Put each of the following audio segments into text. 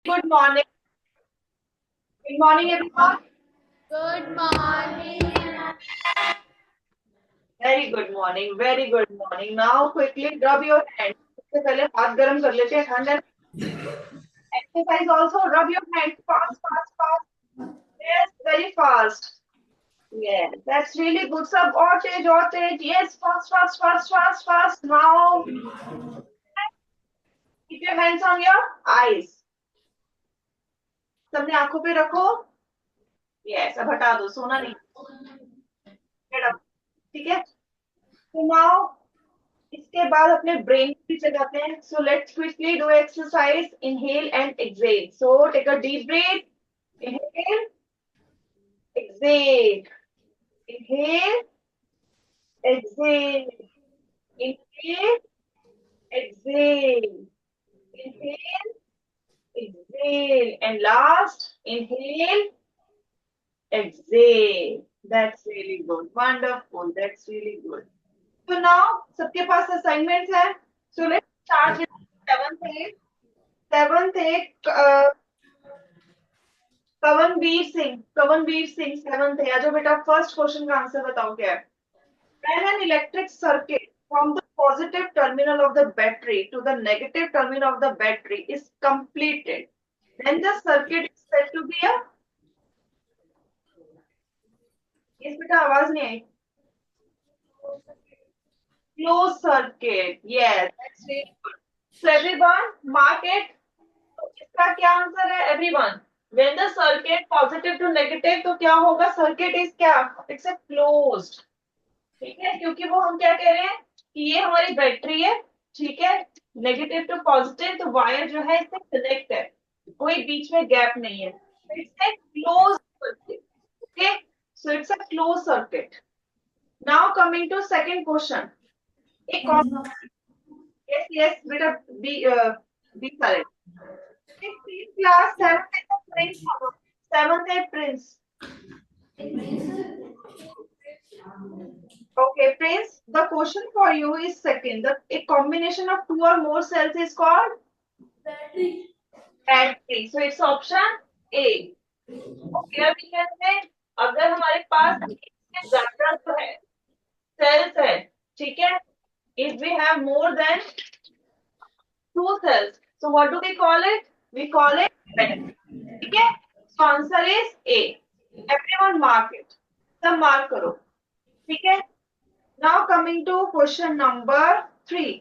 Good morning. Good morning, everyone. Good morning. Very good morning. Very good morning. Now, quickly rub your hands. सबसे पहले हाथ गरम कर लेते हैं ठंड है. Exercise also. Rub your hands fast, fast, fast. Yes, very fast. Yeah, that's really good. Sab और तेज और तेज. Yes, fast, fast, fast, fast, fast. Now, keep your hands on your eyes. सबने आंखों पे रखो. Yes, अब हटा दो. सोना नहीं. Get up. ठीक है. So now इसके बाद अपने ब्रेन भी चलाते हैं. So let's quickly do exercise. Inhale and exhale. So take a deep breath. Inhale, exhale. Inhale, exhale. Inhale, exhale. Inhale, exhale. And last, inhale, exhale. That's really good. Wonderful. That's really good. तो now सबके पास assignments है. So let's start with seventh. Seventh एक Kawanveer Singh seventh है. आ जाओ बेटा. First question का answer बताओ क्या है. When an electric circuit from the positive terminal of the battery to the negative terminal of the battery is completed, then the circuit is said to be a. इस बेटा आवाज नहीं आई. Closed circuit. Yes, that's really good. So everyone, mark it. तो इसका क्या answer है everyone. When the circuit positive to negative तो क्या होगा. Circuit is क्या. It's a closed. ठीक है. क्योंकि वो हम क्या कह रहे हैं कि ये हमारी बैटरी है. ठीक है. नेगेटिव टू पॉजिटिव तो वायर जो है इससे कनेक्ट है. कोई बीच में गैप नहीं है. It's a close circuit. Okay. So it's a close circuit. Now coming to second question. एक और. यस यस बेटा. Be correct. Class seven Prince. Seven है Prince. Okay, Prince, the question for you is second. A combination of two or more cells is called battery. So it's option A. Okay, अभी कहते हैं अगर हमारे पास एक से ज्यादा जो है सेल्स है. ठीक है. If we have more than two cells, so what do we call it? We call it battery. ठीक है. So answer is A. Everyone mark it. सब mark करो. ठीक है. Now coming to question number 3.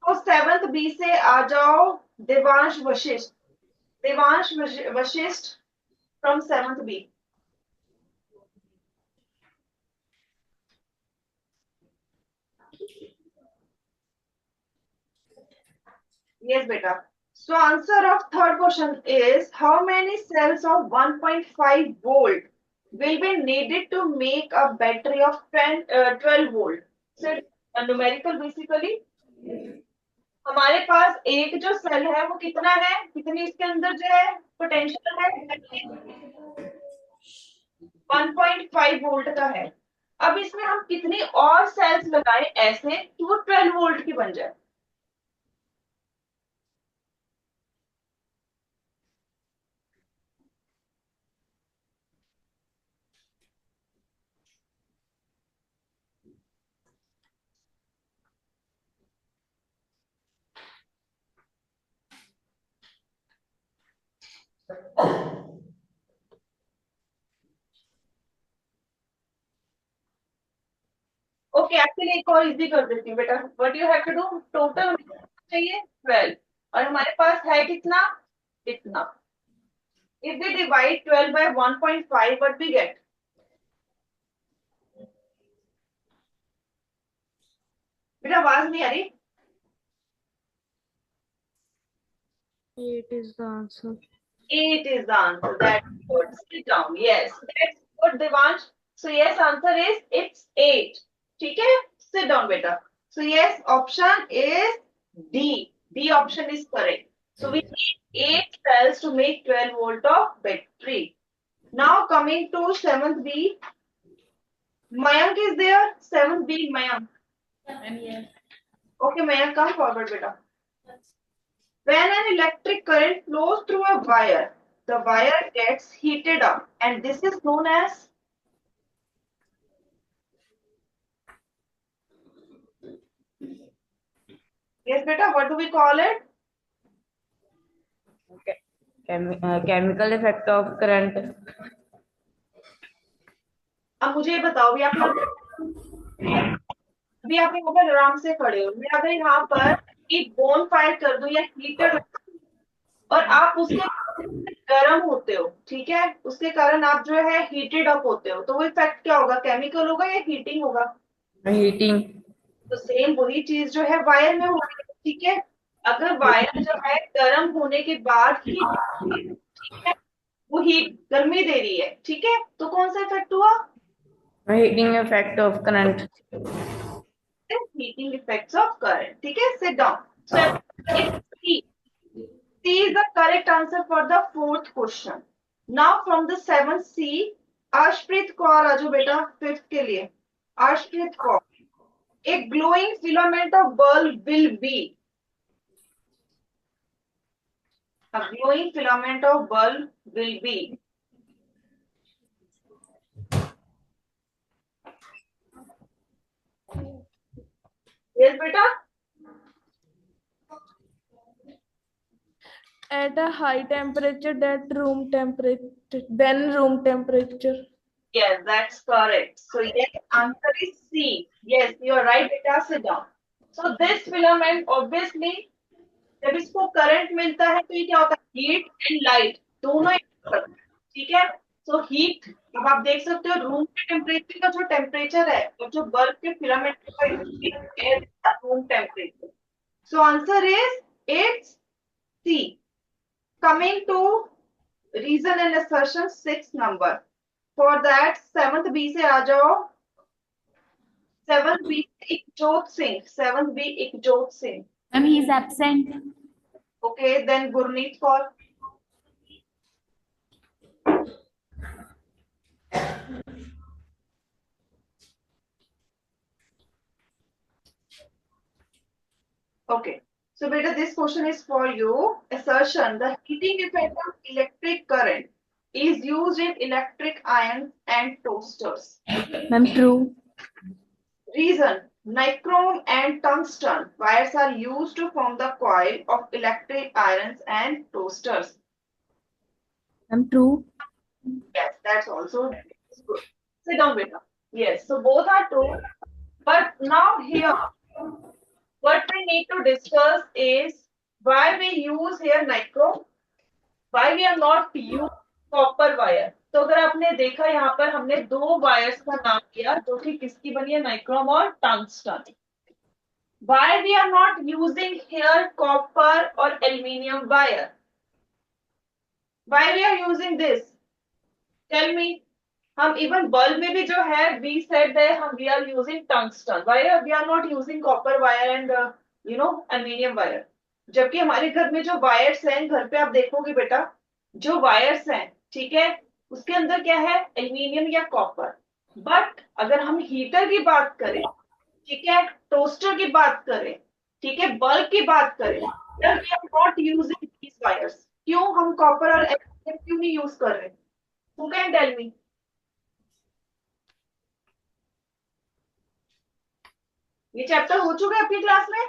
तो सेवंथ बी से आ जाओ. Devansh Vashishtha. Vashishtha from seventh B. Yes बेटा. So answer of third question is how many cells of 1.5 volt will be needed to make a battery of 12 volt. So numerical basically हमारे पास एक जो cell है वो कितना है. कितनी इसके अंदर जो है पोटेंशियल है. 1.5 वोल्ट का है. अब इसमें हम कितनी और सेल्स लगाएं ऐसे कि वो 12 वोल्ट की बन जाए. ओके. एक्चुअली एक और इजी कर देती हूँ बेटा. What you have to do. Total चाहिए 12 और हमारे पास है कितना. इतना. If we divide 12 by 1.5 what we get. बेटा आवाज नहीं आ रही. 8 is the answer. 8 is the answer. That's good. Sit down. Yes, that's good, Devansh. So yes, answer is it's 8. ठीक है. Sit down, beta. So yes, option is D. D option is correct. So we need 8 cells to make 12 volt of battery. Now coming to seventh B. Mayank is there. Seventh B, Mayank. And yes. Okay, Mayank, come forward, beta. When an electric current flows through a wire, the wire gets heated up, and this is known as. Yes, beta, what do we call it? Chemical effect of current. अब मुझे ये बताओ भी आप अभी आप यहाँ पर आराम से खड़े हो, मैं अगर यहाँ पर एक बोन फायर कर दूं या हीटर और आप उसके गर्म होते हो, ठीक है, उसके कारण आप जो है हीटेड अप होते हो, तो वो इफेक्ट क्या होगा, केमिकल होगा या हीटिंग होगा? हीटिंग। तो सेम वही चीज जो है वायर में हो रही है, ठीक है। अगर वायर जो है गर्म होने के बाद हीट, ठीक है, वो हीट गर्मी दे रही है, ठीक है, तो कौन सा इफेक्ट हुआ? Heating effect of current. Heating effects of current, ठीक है, sit down. So C is the correct answer for the fourth question. Now from the seventh C, Ashpreet Kaur आ जाओ बेटा fifth के लिए। Ashpreet Kaur, a glowing filament of bulb will be. A glowing filament of bulb will be. Yes बेटा? At a high temperature, than room temperature. Yes, that's correct. So yes, answer is C. Yes, you are right beta, sit down. So this filament obviously जब इसको current मिलता है तो ये क्या होता है, हीट एंड लाइट दोनों एक साथ होता है, ठीक है। सो हीट, अब आप देख सकते हो रूम के टेम्परेचर का जो टेम्परेचर है और जो बल्ब के फिलामेंट का room temperature. So answer is it's C. Coming to reason and assertion 6 number, for that 7th B से आ जाओ। 7th B Ikjot Singh, 7th B Ikjot Singh. Ma'am, he is absent. Okay, then Gurneet Kaur. Okay, so beta, this question is for you. Assertion: the heating effect of electric current is used in electric irons and toasters. Ma'am, true. Reason: nichrome and tungsten wires are used to form the coil of electric irons and toasters. Ma'am, true. Yes, that's also good. Sit down, beta. Yes, so both are true. But now here, what we need to discuss is why we use here nichrome, why we are not use copper wire. तो अगर आपने देखा यहाँ पर हमने दो wires का नाम लिया जो कि किसकी बनी है, नाइक्रोम और tungsten. Why we are not using here copper or aluminium wire? Why we are using this? Tell me. हम इवन बल्ब में भी जो है we said that हम we are using tungsten. Why we are not using copper wire and aluminium wire? जबकि हमारे घर में जो वायर्स हैं, घर पे आप देखोगे बेटा, जो वायर्स हैं, ठीक है, उसके अंदर क्या है, एल्यूमिनियम या कॉपर। बट अगर हम हीटर की बात करें, ठीक है, टोस्टर की बात करें, ठीक है, बल्ब की बात करें, then we are not using these wires. क्यों हम कॉपर और एल्यूमिनियम क्यों नहीं यूज कर रहे? Who can tell me? ये चैप्टर हो चुका है आपकी क्लास में?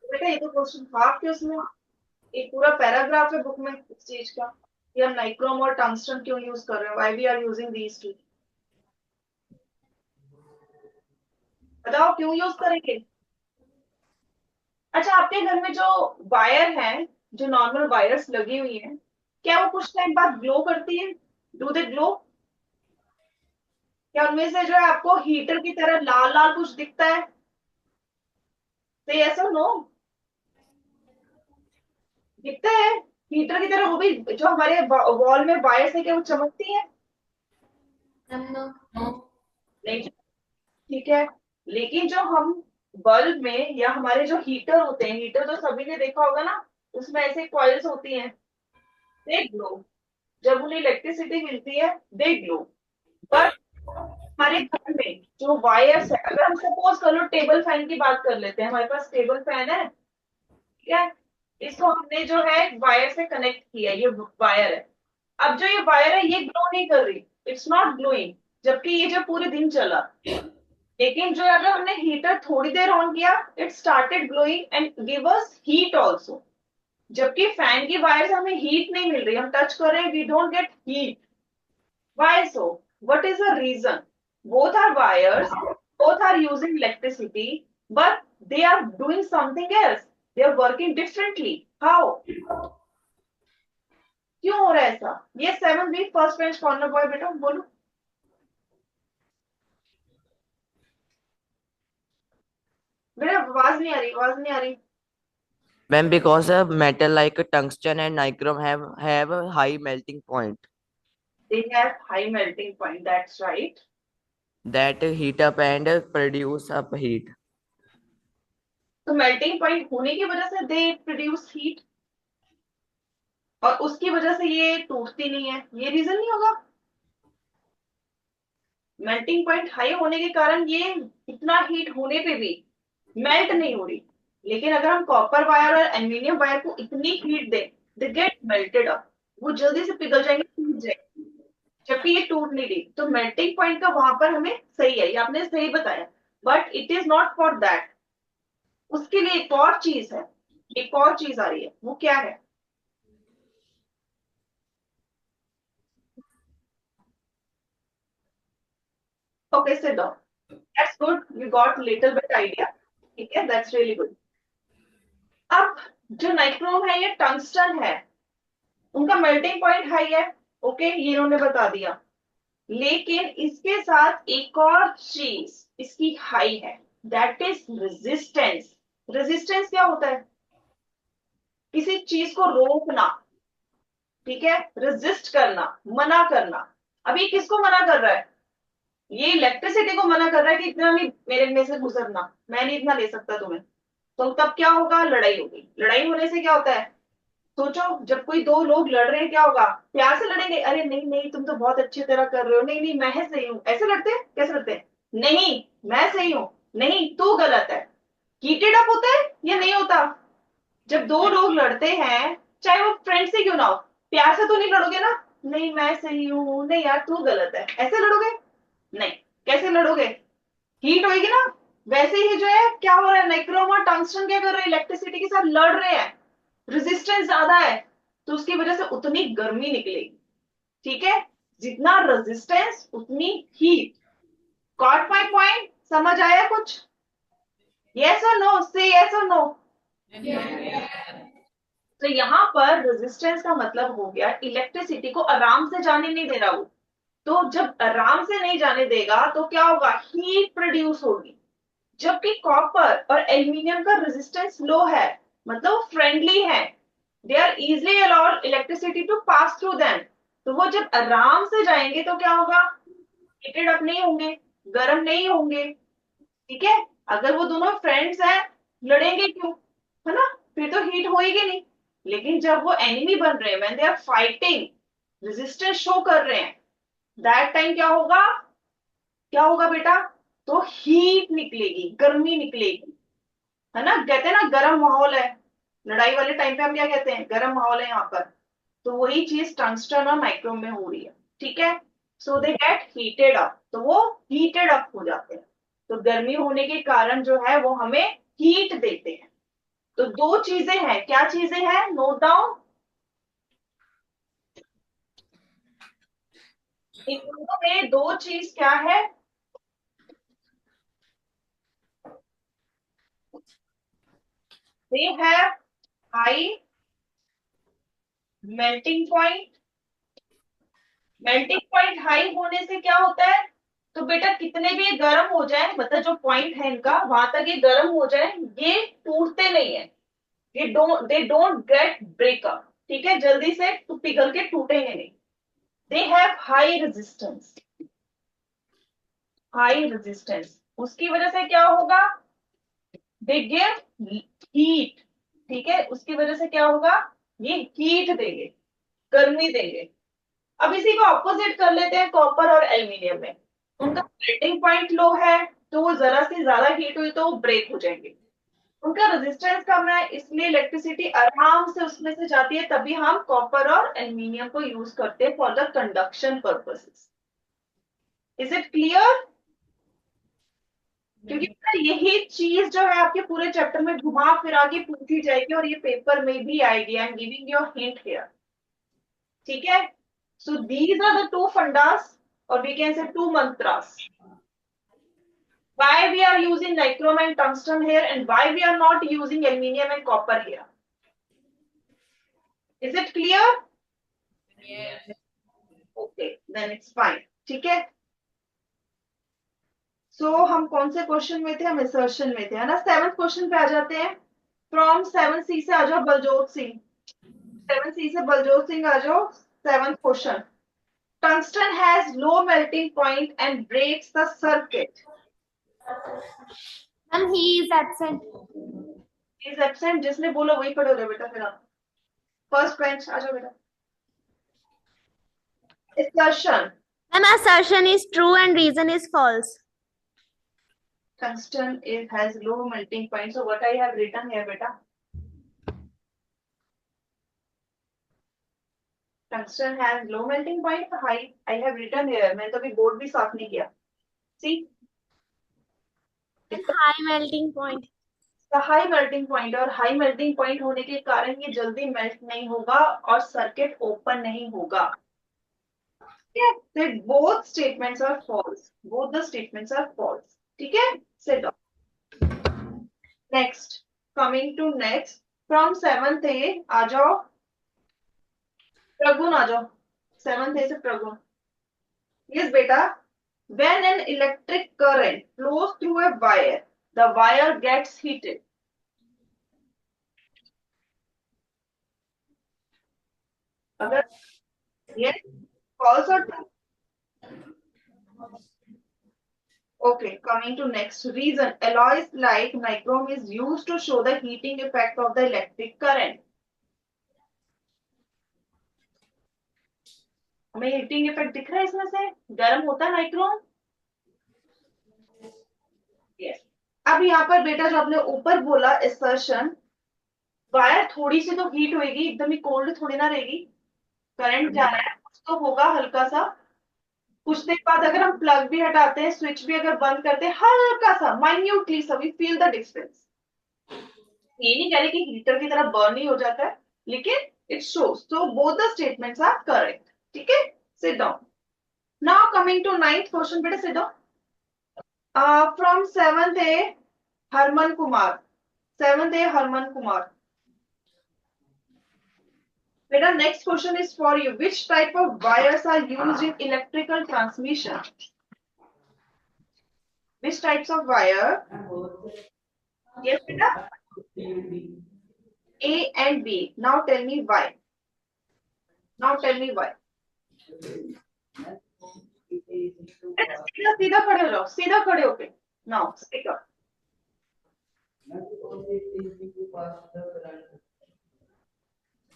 बेटा ये तो क्वेश्चन था आपके उसमें, एक पूरा पैराग्राफ है बुक में इस चीज का कि हम नाइक्रोम और टंगस्टन क्यों यूज कर रहे हैं, why we are using these two. बताओ क्यों यूज करेंगे? अच्छा, आपके घर में जो वायर है, जो नॉर्मल वायर्स लगी हुई है, क्या वो कुछ टाइम बाद ग्लो करती है? Do they glow? क्या उनमें से जो है आपको हीटर की तरह लाल लाल कुछ दिखता है? यस और नो? दिखता है हीटर की तरह, वो भी जो हमारे वॉल में वायर्स है, क्या वो चमकती है? नहीं, ठीक है। लेकिन जो हम बल्ब में या हमारे जो हीटर होते हैं, हीटर तो सभी ने देखा होगा ना, उसमें ऐसे कॉइल्स होती हैं, दे ग्लो। जब उन्हें इलेक्ट्रिसिटी मिलती है दे ग्लो। बट हमारे घर में जो वायर्स है, अगर हम सपोज कर लो टेबल फैन की बात कर लेते हैं, हमारे पास टेबल फैन है, ठीक है, इसको हमने जो है वायर से कनेक्ट किया, ये वायर है। अब जो ये वायर है ये ग्लो नहीं कर रही, इट्स नॉट ग्लोइंग, जबकि ये जो पूरे दिन चला। लेकिन जो अगर हमने हीटर थोड़ी देर ऑन किया, it started glowing and give us heat also. जबकि फैन की वायर से हमें हीट नहीं मिल रही, हम टच कर रहे हैं, we don't get heat. Why so? What is the reason? Both are wires, both are using electricity, but they are doing something else. They are working differently. How? क्यों हो रहा है ऐसा? ये 7B first bench corner boy, बेटा बोलो। बेटा आवाज नहीं आ रही, आवाज नहीं आ रही। When because metal like tungsten and nichrome have a high melting point They have high melting point. That's right. that heat up and produce up heat. तो मेल्टिंग पॉइंट होने की वजह से दे प्रोड्यूस हीट, और उसकी वजह से ये टूटती नहीं है, ये रीजन नहीं होगा? मेल्टिंग पॉइंट हाई होने के कारण ये इतना हीट होने पे भी मेल्ट नहीं हो रही। लेकिन अगर हम कॉपर वायर और एल्यूमिनियम वायर को इतनी हीट दें, दे गेट मेल्टेड अप, वो जल्दी से पिघल जाएंगे, टूट जाएंगे, जबकि ये टूट नहीं रही। तो मेल्टिंग पॉइंट का वहां पर हमें सही है, ये आपने सही बताया, but it is not for that. उसके लिए एक और चीज है, एक और चीज आ रही है, वो क्या है? Okay sit down, that's good, you got little bit idea, ठीक है, दैट्स रियली गुड। अब जो नाइक्रोम है, ये टंगस्टन है, उनका मेल्टिंग पॉइंट हाई है, ओके, ये इन्होंने बता दिया। लेकिन इसके साथ एक और चीज इसकी हाई है, दैट इज रेजिस्टेंस। रेजिस्टेंस क्या होता है? किसी चीज को रोकना, ठीक है, रेजिस्ट करना, मना करना। अभी किसको मना कर रहा है? ये इलेक्ट्रिसिटी को मना कर रहा है कि इतना नहीं मेरे में से गुजरना, मैं नहीं इतना ले सकता तुम्हें। तो तब क्या होगा? लड़ाई होगी। लड़ाई होने से क्या होता है? सोचो, जब कोई दो लोग लड़ रहे हैं क्या होगा? प्यार से लड़ेंगे, अरे नहीं नहीं तुम तो बहुत अच्छी तरह कर रहे हो, नहीं नहीं मैं सही हूं, ऐसे लड़ते हैं? कैसे लड़ते हैं? नहीं मैं सही हूं, नहीं तू गलत है। हीटेड अप होता है या नहीं होता? जब दो लोग लड़ते हैं, चाहे वो फ्रेंड से क्यों ना हो, प्यार से तो नहीं लड़ोगे ना, नहीं मैं सही हूं, नहीं यार तू गलत है, ऐसे लड़ोगे? नहीं। कैसे लड़ोगे? हीट होगी ना। वैसे ही जो है क्या हो रहा है, नाइक्रोम और टंगस्टन क्या कर रहे हैं? इलेक्ट्रिसिटी के साथ लड़ रहे हैं, रेजिस्टेंस ज्यादा है, तो उसकी वजह से उतनी गर्मी निकलेगी, ठीक है, जितना रेजिस्टेंस उतनी हीट। Got my point? समझ आया कुछ? यस और नो, से यस और नो। तो यहाँ पर रेजिस्टेंस का मतलब हो गया इलेक्ट्रिसिटी को आराम से जाने नहीं दे रहा वो। तो जब आराम से नहीं जाने देगा तो क्या होगा? हीट प्रोड्यूस होगी। जबकि कॉपर और एल्यूमिनियम का रेजिस्टेंस लो है, मतलब फ्रेंडली है, they are easily allowed electricity to pass through them. तो वो जब आराम से जाएंगे तो क्या होगा? हीटेड अप नहीं होंगे, गर्म नहीं होंगे, ठीक है। अगर वो दोनों फ्रेंड्स हैं, लड़ेंगे क्यों? है ना, फिर तो हीट होएगी नहीं। लेकिन जब वो एनिमी बन रहे हैं, when they are fighting, resistance show कर रहे हैं, दैट टाइम क्या होगा? क्या होगा बेटा? तो हीट निकलेगी, गर्मी निकलेगी, है ना। कहते हैं ना गर्म माहौल है, लड़ाई वाले टाइम पे हम क्या कहते हैं? गर्म माहौल है यहाँ पर। तो वही चीज टंगस्टन और नाइक्रोम में हो रही है, ठीक है। सो दे गेट हीटेड अप, तो वो हीटेड अप हो जाते हैं। तो गर्मी होने के कारण जो है वो हमें हीट देते हैं। तो दो चीजें हैं, क्या चीजें हैं? Note down. इन दोनों में दो चीज क्या है? They have high melting point. Melting point high होने से क्या होता है? तो बेटा कितने भी ये गर्म हो जाए, मतलब जो पॉइंट है इनका वहां तक ये गर्म हो जाए, ये टूटते नहीं है, ये दे डोंट गेट ब्रेकअप, ठीक है, जल्दी से पिघल के टूटेंगे नहीं। They have high resistance. High resistance उसकी वजह से क्या होगा? दे गिव हीट, ठीक है, उसकी वजह से क्या होगा? ये हीट देंगे, गर्मी देंगे। अब इसी को ऑपोजिट कर लेते हैं कॉपर और एल्यूमिनियम में। उनका मेल्टिंग पॉइंट लो है तो वो जरा सी ज्यादा हीट हुई तो वो ब्रेक हो जाएंगे। उनका रेजिस्टेंस कम है इसलिए इलेक्ट्रिसिटी आराम से उसमें से जाती है, तभी हम कॉपर और एल्यूमिनियम को यूज करते हैं for the conduction purposes. Is it clear? क्योंकि सर यही चीज जो है आपके पूरे चैप्टर में घुमा फिरा के पूछी जाएगी और ये पेपर में भी आएगी। I am giving your hint here. ठीक है, so these are the two fundas और we can say two mantras. Why we are using nichrome and tungsten here and why we are not using aluminium and copper here? Is it clear? Yes. Okay, then it's fine. ठीक है, सो हम कौन से question में थे? हम assertion में थे, है ना। 7th क्वेश्चन पे आ जाते हैं। फ्रॉम 7C से आ जाओ बलजोत सिंह। 7C से बलजोत सिंह आ जाओ। 7th question, tungsten has low melting point and breaks the circuit. Ma'am, he is absent. Is absent, जिसने बोला वही पढ़ो रे बेटा। फिर आप फर्स्ट बेंच आ जाओ बेटा। Assertion, Ma'am, assertion is true and reason is false. tungsten has low melting point. So what I have written here beta, tungsten has low melting point, high I have written here। मैंने तो अभी board भी साफ नहीं किया। See, And high melting point. High melting point, और high melting point होने के कारण ये जल्दी मेल्ट नहीं होगा और सर्किट ओपन नहीं होगा। Both statements are false, both the statements are false. ठीक है, sit down. Next, coming to next, from 7th A आ जाओ प्रगुण, आ जाओ 7th A से प्रगुण। यस बेटा, when an electric current flows through a wire, the wire gets heated. अगर yes, false or true? Okay, coming to next reason, alloys like nichrome is used to show the heating effect of the electric current. हमें heating effect दिख रहा है इसमें से, गर्म होता है नाइक्रोम। यस, अब यहाँ पर बेटा जो आपने ऊपर बोला assertion, वायर थोड़ी सी तो हीट होगी, एकदम ही कोल्ड थोड़ी ना रहेगी। करंट जा रहा है, कुछ तो होगा हल्का सा। कुछ देर बाद अगर हम प्लग भी हटाते हैं, स्विच भी अगर बंद करते हैं, हल्का सा माइन्यूटली सा वी फील द डिफरेंस। ये नहीं कह रहे कि हीटर की तरह बर्न ही हो जाता है, लेकिन it shows. So both the statements are correct. ठीक है, sit down. Now coming to 9th question बेटा, sit down. From 7th A Harman Kumar. 7th A Harman Kumar बेटा, next question is for you. Which type of wires are used in electrical transmission? Which types of wire? Yes, beta. A and B. Now tell me why. Now tell me why. सीधा सीधा खड़े हो जाओ, सीधा खड़े होके। Now speak up.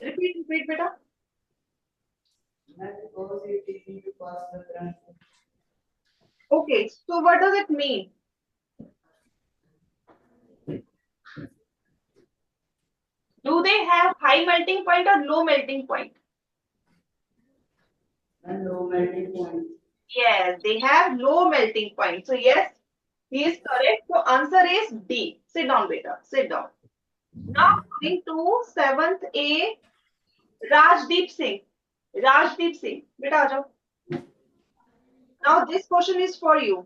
Repeat beta. Okay, so what does it mean? Do they have high melting point or low melting point? And low melting point. Yes, they have low melting point. So yes, he is correct. So answer is D. Sit down, beta. Sit down. Now coming to 7th A, Rajdeep Singh. Rajdeep Singh, beta aa jao. Now this question is for you.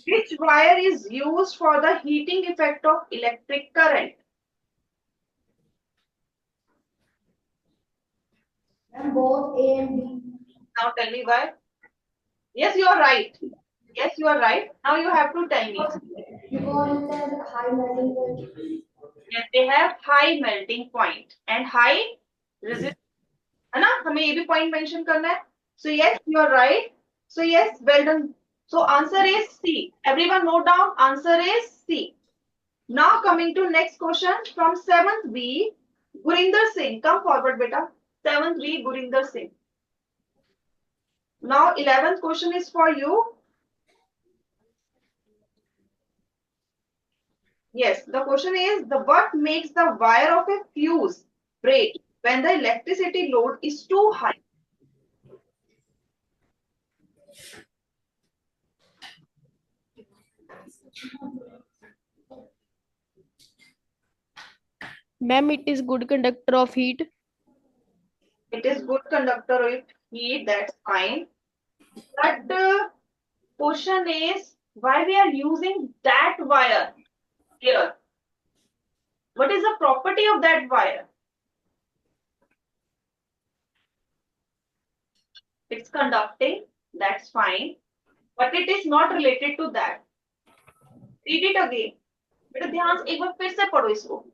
Which wire is used for the heating effect of electric current? And both A and B. Now tell me why. Yes, you are right. Yes, you are right. Now you have to tell me. Because it has high melting point. Yes, they have high melting point and high resistance. है ना, हमें ये भी point mention करना है. So yes, you are right. So yes, well done. So answer is C. Everyone note down. Answer is C. Now coming to next question from 7th B, Gurinder Singh. Come forward, beta. 7th B, Gurinder Singh. Now 11th question is for you. Yes, the question is the what makes the wire of a fuse break when the electricity load is too high? Ma'am, it is good conductor of heat. It is good conductor of heat, that's fine. But the question is why we are using that wire here? What is the property of that wire? It's conducting, that's fine. But it is not related to that. Read it again. बेटा ध्यान से एक बार फिर से पढ़ो इसको.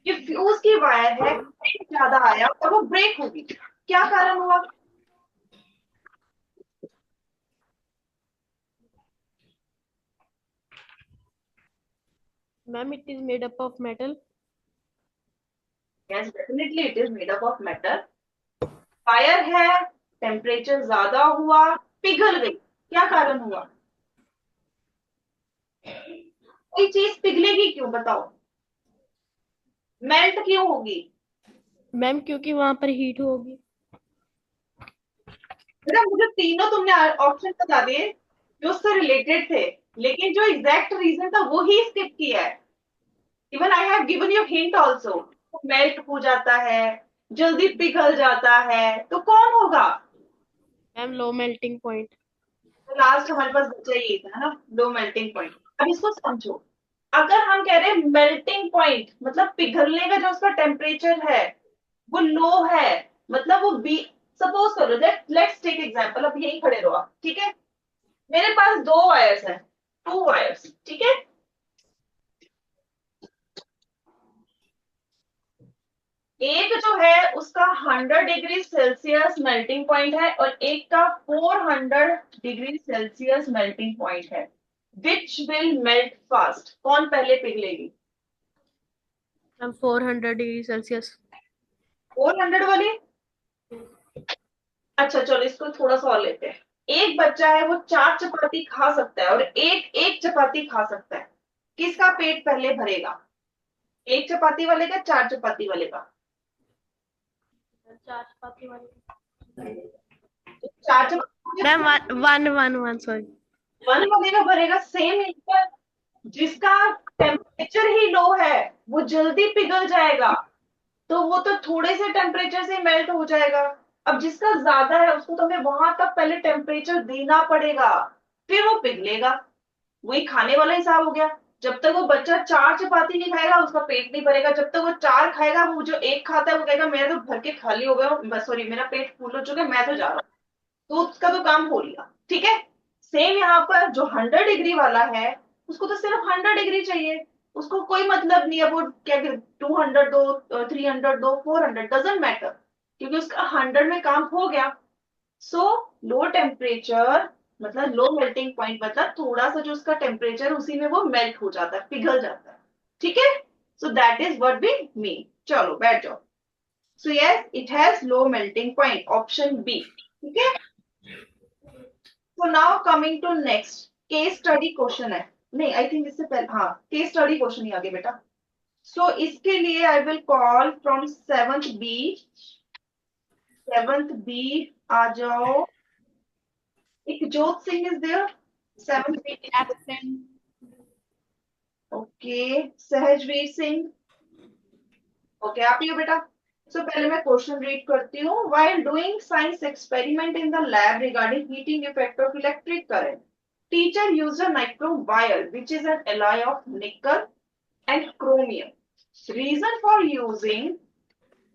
ये fuse की वायर है, करंट ज्यादा आया और वो ब्रेक होगी. क्या कारण हुआ? Ma'am, it is made up of metal. Yes, definitely it is made up of metal. Wire है, टेम्परेचर ज्यादा हुआ, पिघल गई. क्या कारण हुआ? कोई चीज पिघलेगी क्यों बताओ? मेल्ट क्यों होगी? मैम क्योंकि वहां पर हीट होगी. बेटा मुझे तीनों तुमने ऑप्शन बता दिए जो उससे रिलेटेड थे, लेकिन जो एग्जैक्ट रीजन था वो ही स्किप किया है. Even I have given you hint also. Melt हो जाता है, जल्दी पिघल जाता है, तो कौन होगा? मैम लो मेल्टिंग पॉइंट. तो लास्ट हमारे पास बचा ये था ना, लो मेल्टिंग पॉइंट. अब इसको समझो. अगर हम कह रहे हैं मेल्टिंग पॉइंट मतलब पिघलने का जो उसका टेम्परेचर है वो लो है, मतलब वो बी. सपोज करो दैट लेट्स टेक एग्जांपल. अब यही खड़े रहो आप, ठीक है? मेरे पास दो वायर्स हैं, टू वायर्स, ठीक है? एक जो है उसका 100 डिग्री सेल्सियस मेल्टिंग पॉइंट है और एक का 400 डिग्री सेल्सियस मेल्टिंग पॉइंट है. Which will melt fast? कौन पहले पिघलेगी? Ma'am 400 degree Celsius. 400 वाली. अच्छा चलो इसको थोड़ा सा और लेते हैं. एक बच्चा है वो 4 चपाती खा सकता है और एक एक चपाती खा सकता है. किसका पेट पहले भरेगा? एक चपाती वाले का, 4 चपाती वाले का? 4 चपाती वाली. तो 4 चपाती मैम वन सॉरी. वन वाले का भरेगा. Same answer. जिसका टेम्परेचर ही लो है वो जल्दी पिघल जाएगा, तो वो तो थोड़े से टेम्परेचर से मेल्ट हो जाएगा. अब जिसका ज्यादा है उसको तो हमें वहां तक पहले टेम्परेचर देना पड़ेगा, फिर वो पिघलेगा. वही खाने वाला हिसाब हो गया. जब तक वो बच्चा 4 चपाती नहीं खाएगा उसका पेट नहीं भरेगा. जब तक वो 4 खाएगा, वो जो एक खाता है वो कहेगा मेरा तो भर के खाली हो गया, सॉरी मेरा पेट फूल हो चुका है, मैं तो जा रहा हूँ. तो उसका तो काम हो लिया, ठीक है? सेम यहाँ पर जो 100 डिग्री वाला है उसको तो सिर्फ 100 डिग्री चाहिए. उसको कोई मतलब नहीं है वो क्या 200 दो, 300 दो, 400 डजेंट मैटर, क्योंकि उसका 100 में काम हो गया. सो लो टेम्परेचर मतलब लो मेल्टिंग पॉइंट मतलब थोड़ा सा जो उसका टेम्परेचर उसी में वो मेल्ट हो जाता है, पिघल जाता है. ठीक है? So that is what we mean. चलो बैठ जाओ. So yes it has low melting point, option B. ठीक है? So now coming to next case study question है. नहीं आई थिंक इससे पहले हाँ केस स्टडी क्वेश्चन ही आगे बेटा. सो इसके लिए I will call from 7th B. 7th B आ जाओ. Ekjot Singh is there. 7th B Absent. Okay. Sahajveer Singh okay आप ही हो बेटा. सो पहले मैं क्वेश्चन रीड करती हूँ. While doing science experiment in the lab regarding heating effect of electric current, teacher used a nichrome wire which is an alloy of nickel and chromium. Reason for using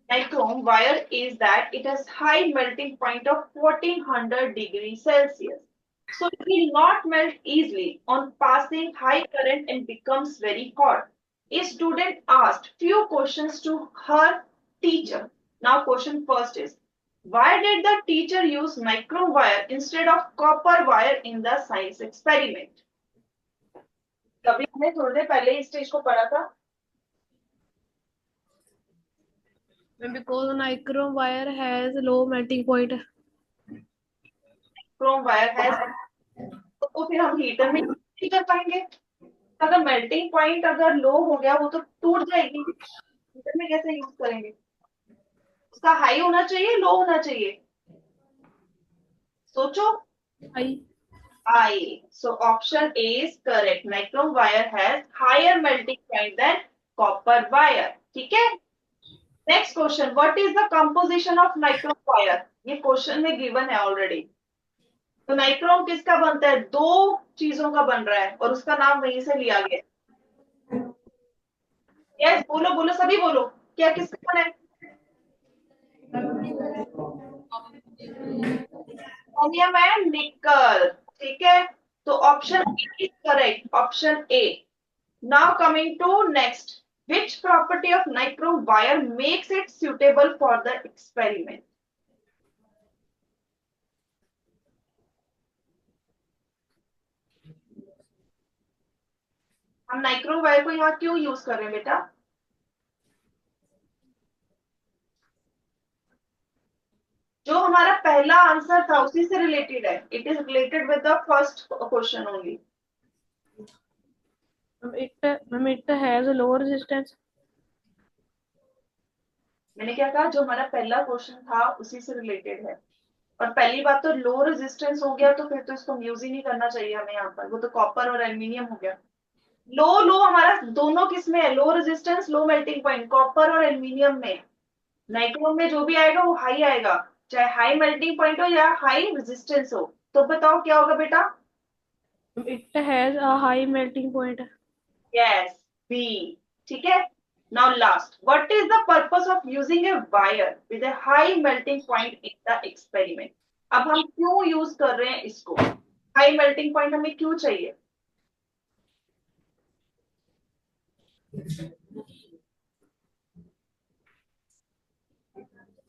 nichrome wire is that it has high melting point of 1400 degrees Celsius. So it will not melt easily on passing high current and becomes very hot. A student asked few questions to her teacher. Now question first is, why did the teacher use nichrome wire instead of copper wire in the science experiment? कभी हमने थोड़ी देर पहले इस stage को पढ़ा था. Because nichrome wire has low melting point. Nichrome wire है तो फिर हम हीटर में नहीं कर पाएंगे। अगर मेल्टिंग पॉइंट अगर लो हो गया वो तो टूट जाएगी, हीटर में कैसे यूज करेंगे? उसका हाई होना चाहिए, लो होना चाहिए, सोचो। I. I. So option A is correct. Nichrome wire has higher melting point than copper wire. ठीक है? Next question. What is the composition of nichrome wire? ये क्वेश्चन में गिवन है ऑलरेडी। तो नाइक्रोम किसका बनता है? दो चीजों का बन रहा है और उसका नाम वहीं से लिया गया है। यस, बोलो बोलो सभी बोलो, क्या किसका बना है? क्रोमियम एंड निकल। ठीक है, तो option A is correct, option A. Now coming to next, which property of nichrome wire makes it suitable for the experiment? हम नाइक्रोम वायर को यहाँ क्यों यूज कर रहे हैं बेटा? जो हमारा पहला आंसर था उसी से रिलेटेड है, it is related with the first question only. It has a lower resistance. मैंने क्या कहा? जो हमारा पहला क्वेश्चन था उसी से रिलेटेड है। और पहली बात तो लो रेजिस्टेंस हो गया तो फिर तो इसको यूज ही नहीं करना चाहिए हमें यहाँ पर, वो तो कॉपर और एल्यूमिनियम हो गया। लो लो हमारा दोनों किस में है? लो रेजिस्टेंस लो मेल्टिंग पॉइंट, कॉपर और एल्यूमिनियम में। नाइक्रोम में जो भी आएगा वो हाई आएगा, चाहे हाई मेल्टिंग पॉइंट हो या हाई रेजिस्टेंस हो। तो बताओ क्या होगा बेटा? It has a high melting point. Yes, B. ठीक है, now last, what is the purpose of using a wire with a high melting point in the experiment? अब हम क्यों यूज कर रहे हैं इसको? हाई मेल्टिंग पॉइंट हमें क्यों चाहिए?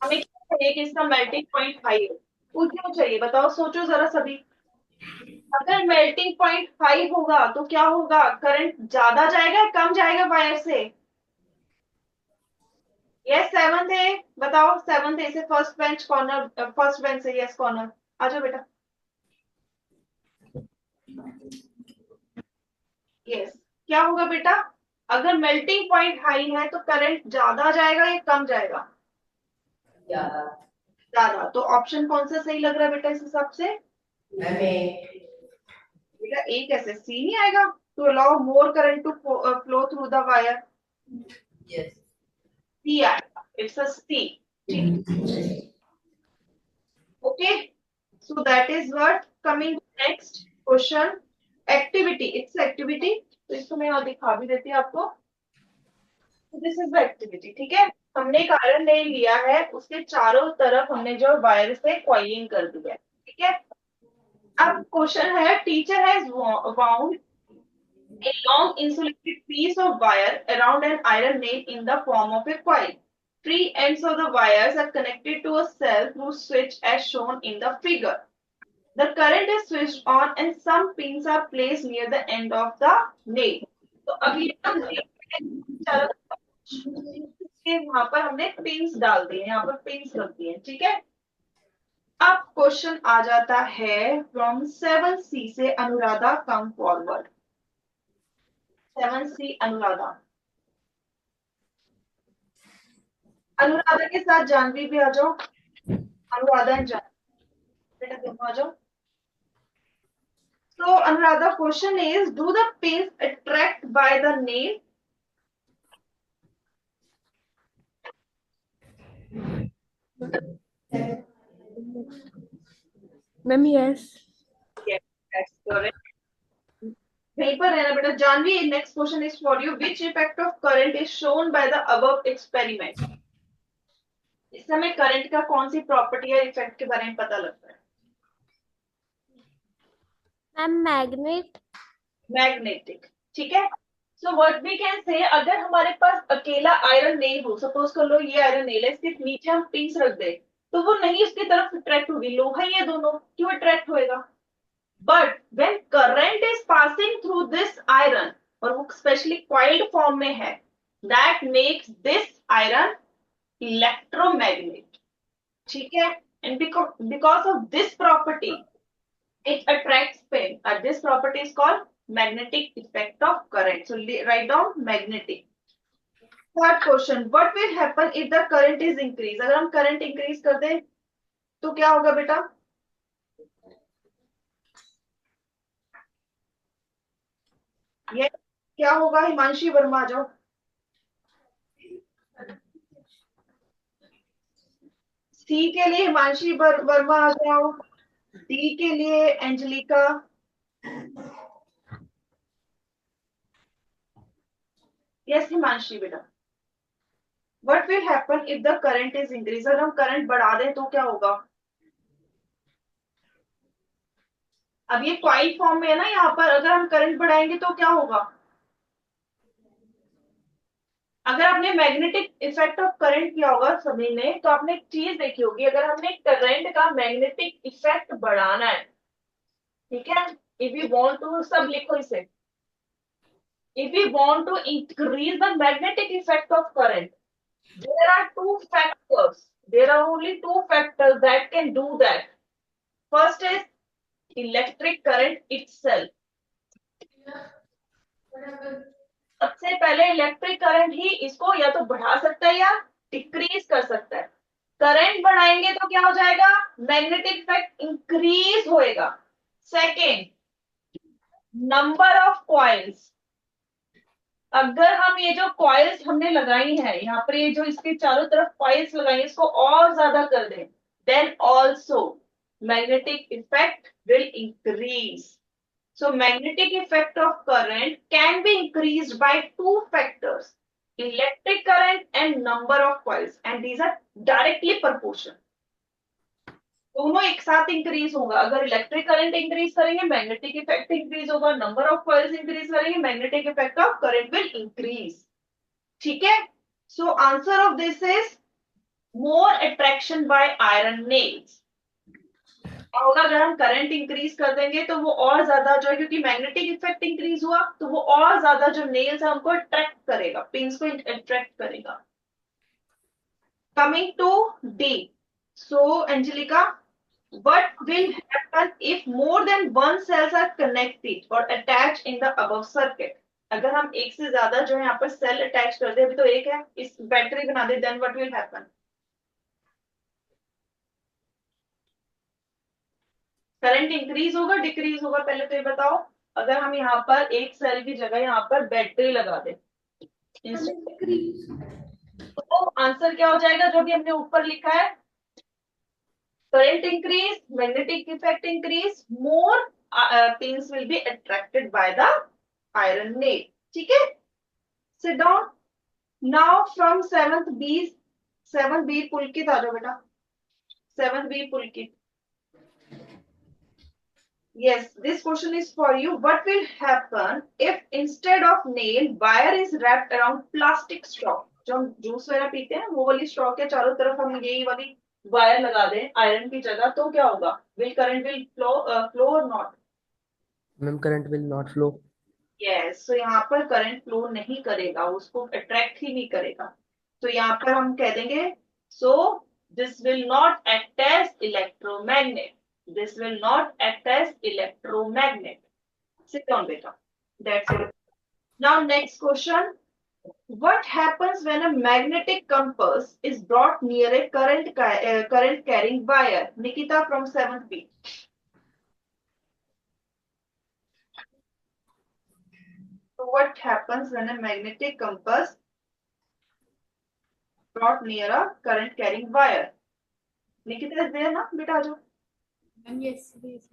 हमें क्यों चाहिए कि इसका मेल्टिंग पॉइंट हाई हो? वो क्यों चाहिए बताओ, सोचो जरा सभी। अगर मेल्टिंग पॉइंट हाई होगा तो क्या होगा? करंट ज्यादा जाएगा या कम जाएगा वायर से? यस, सेवंथ ए बताओ, सेवंथ ए से first bench corner, first bench से यस कॉर्नर आ जाओ बेटा। यस, क्या होगा बेटा? अगर मेल्टिंग पॉइंट हाई है तो करंट ज्यादा जाएगा या कम जाएगा? ज्यादा। तो ऑप्शन कौन सा सही लग रहा है बेटा इस हिसाब से? बेटा ए कैसे? सी नहीं आएगा? To allow more current to flow through the wire, C आएगा, it's a C. Okay, so that is what coming next question, activity. It's activity, तो इसको मैं यहाँ दिखा भी देती हूँ आपको। This is the activity. ठीक है, हमने एक आयरन ले लिया है, उसके चारों तरफ हमने जो वायर से कॉइलिंग कर दिया है। ठीक है, अब क्वेश्चन है, teacher has wound a long insulated piece of wire around an iron nail in the form of a coil. Three ends of the wires are connected to a cell through switch as shown in the figure. The current is switched on and some pins are placed near the end of the nail. तो अभी हम वहां पर हमने pins डाल दिए, यहाँ पर पिंस रख दिए। ठीक है, अब क्वेश्चन आ जाता है फ्रॉम 7C से Anuradha come forward. 7C Anuradha, Anuradha के साथ जानवी भी आ जाओ। अनुराधा एंड जानवी बेटा दोनों आ जाओ। So Anuradha, question is, do the pins attract by the nail? Ma'am, yes. Yes, that's correct. वहीं पर रहना बेटा। Janvi, next question is for you. Which effect of current is shown by the above experiment? इस समय current का कौन सी property या effect के बारे में पता लगता है? मैग्नेट। मैग्नेटिक। ठीक है, सो व्हाट वी कैन से, अगर हमारे पास अकेला आयरन नेल हो, सपोज कर लो ये आयरन नेल है, इसके नीचे हम पिंस रख दे तो वो नहीं उसकी तरफ अट्रैक्ट होगी। लोहा ही है दोनों, क्यों अट्रैक्ट होएगा? But when current is passing through this iron, और वो स्पेशली कॉइल्ड फॉर्म में है, that makes this iron electromagnet. ठीक है, and because of this property It attracts pain. This property is called magnetic effect of current. So write down magnetic. Third question, what will happen if the current is increased? अगर हम current increase कर दें तो क्या होगा बेटा? ये क्या होगा? हिमांशी वर्मा आ जाओ। सी के लिए हिमांशी वर्मा आ जाओ। डी के लिए एंजेलिका। यस हिमांशी बेटा। What will happen if the current is increased? अगर हम करंट बढ़ा दें तो क्या होगा? अब ये कॉइल फॉर्म में है ना, यहाँ पर अगर हम करंट बढ़ाएंगे तो क्या होगा? अगर आपने मैग्नेटिक इफेक्ट ऑफ करंट किया होगा सभी ने, तो आपने एक चीज देखी होगी, अगर हमने करंट का मैग्नेटिक इफेक्ट बढ़ाना है, ठीक है, इफ यू वांट टू, सब लिखो इसे, if you want to increase the magnetic effect of current, there are two factors, there are only two factors that can do that. First is electric current itself. सबसे पहले electric current ही इसको या तो बढ़ा सकता है या डिक्रीज कर सकता है। करंट बढ़ाएंगे तो क्या हो जाएगा? मैग्नेटिक इफेक्ट इंक्रीज होएगा। सेकेंड, नंबर ऑफ कॉइल्स, अगर हम ये जो कॉइल्स हमने लगाई है यहाँ पर, ये जो इसके चारों तरफ कॉइल्स लगाई, इसको और ज्यादा कर दें, then also magnetic effect will increase. So magnetic effect of current can be increased by two factors, electric current and number of coils, and these are directly proportional. दोनों एक साथ इंक्रीज होगा। अगर इलेक्ट्रिक करंट इंक्रीज करेंगे magnetic effect increase होगा, number of coils increase करेंगे magnetic effect of current will increase. ठीक है, so answer of this is more attraction by iron nails. होगा अगर हम करंट इंक्रीज कर देंगे तो वो और ज्यादा जो है, क्योंकि मैग्नेटिक इफेक्ट इंक्रीज हुआ तो वो और ज्यादा जो नेल्स है उनको अट्रैक्ट करेगा, पिंस को अट्रैक्ट करेगा। Coming to D, so Angelica, what will happen if more than one cells are connected or attached in the above circuit? अगर हम एक से ज्यादा जो है यहाँ पर सेल अटैच कर दे, अभी तो एक है, इस बैटरी बना दे, then what will happen? Current increase होगा डिक्रीज होगा? पहले तो ये बताओ, अगर हम यहाँ पर एक सेल की जगह यहाँ पर बैटरी लगा दे तो आंसर क्या हो जाएगा? जो भी हमने ऊपर लिखा है, current increase, magnetic effect increase, more pins will be attracted by the iron nail. ठीक है, sit down now from seventh B, seventh B Pulkit आ जाओ बेटा, seventh B Pulkit. Yes, this question is for you. What will happen if instead of nail, wire is wrapped around plastic straw? जो हम juice वगैरह पीते हैं वो वाली स्ट्रॉ के चारों तरफ हम यही वाली वायर लगा दें आयरन की जगह, तो क्या होगा? Will current will flow or not? Ma'am current will not flow. Yes, so यहाँ पर करंट फ्लो नहीं करेगा, उसको अट्रैक्ट ही नहीं करेगा। तो यहाँ पर हम कह देंगे, so this will not act as electromagnet. This will not act as electromagnet. Sit down, beta. That's it. Now, next question. What happens when a magnetic compass is brought near a current carrying wire? Nikita from 7th B. So, what happens when a magnetic compass brought near a current carrying wire? Nikita is there, na? Beta, aajo. Yes, yes.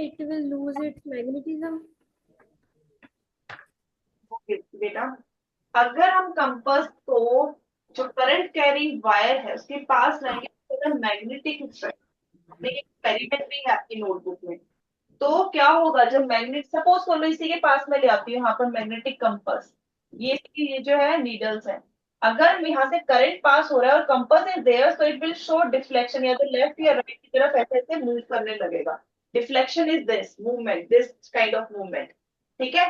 It will lose its magnetism. बेटा, अगर हम compass को जो current carrying wire है उसके पास रहेंगे तो magnetic effect, experiment भी है आपकी नोटबुक में, तो क्या होगा जब मैग्नेट, सपोज कर लो इसी के पास में ले आती हूँ यहाँ पर मैग्नेटिक कंपास, ये जो है नीडल्स है, अगर यहाँ से करंट पास हो रहा है और compass is there, so it will show deflection, या तो लेफ्ट या राइट की तरफ ऐसे ऐसे मूव करने लगेगा। Deflection is this movement, this kind of movement, ठीक है।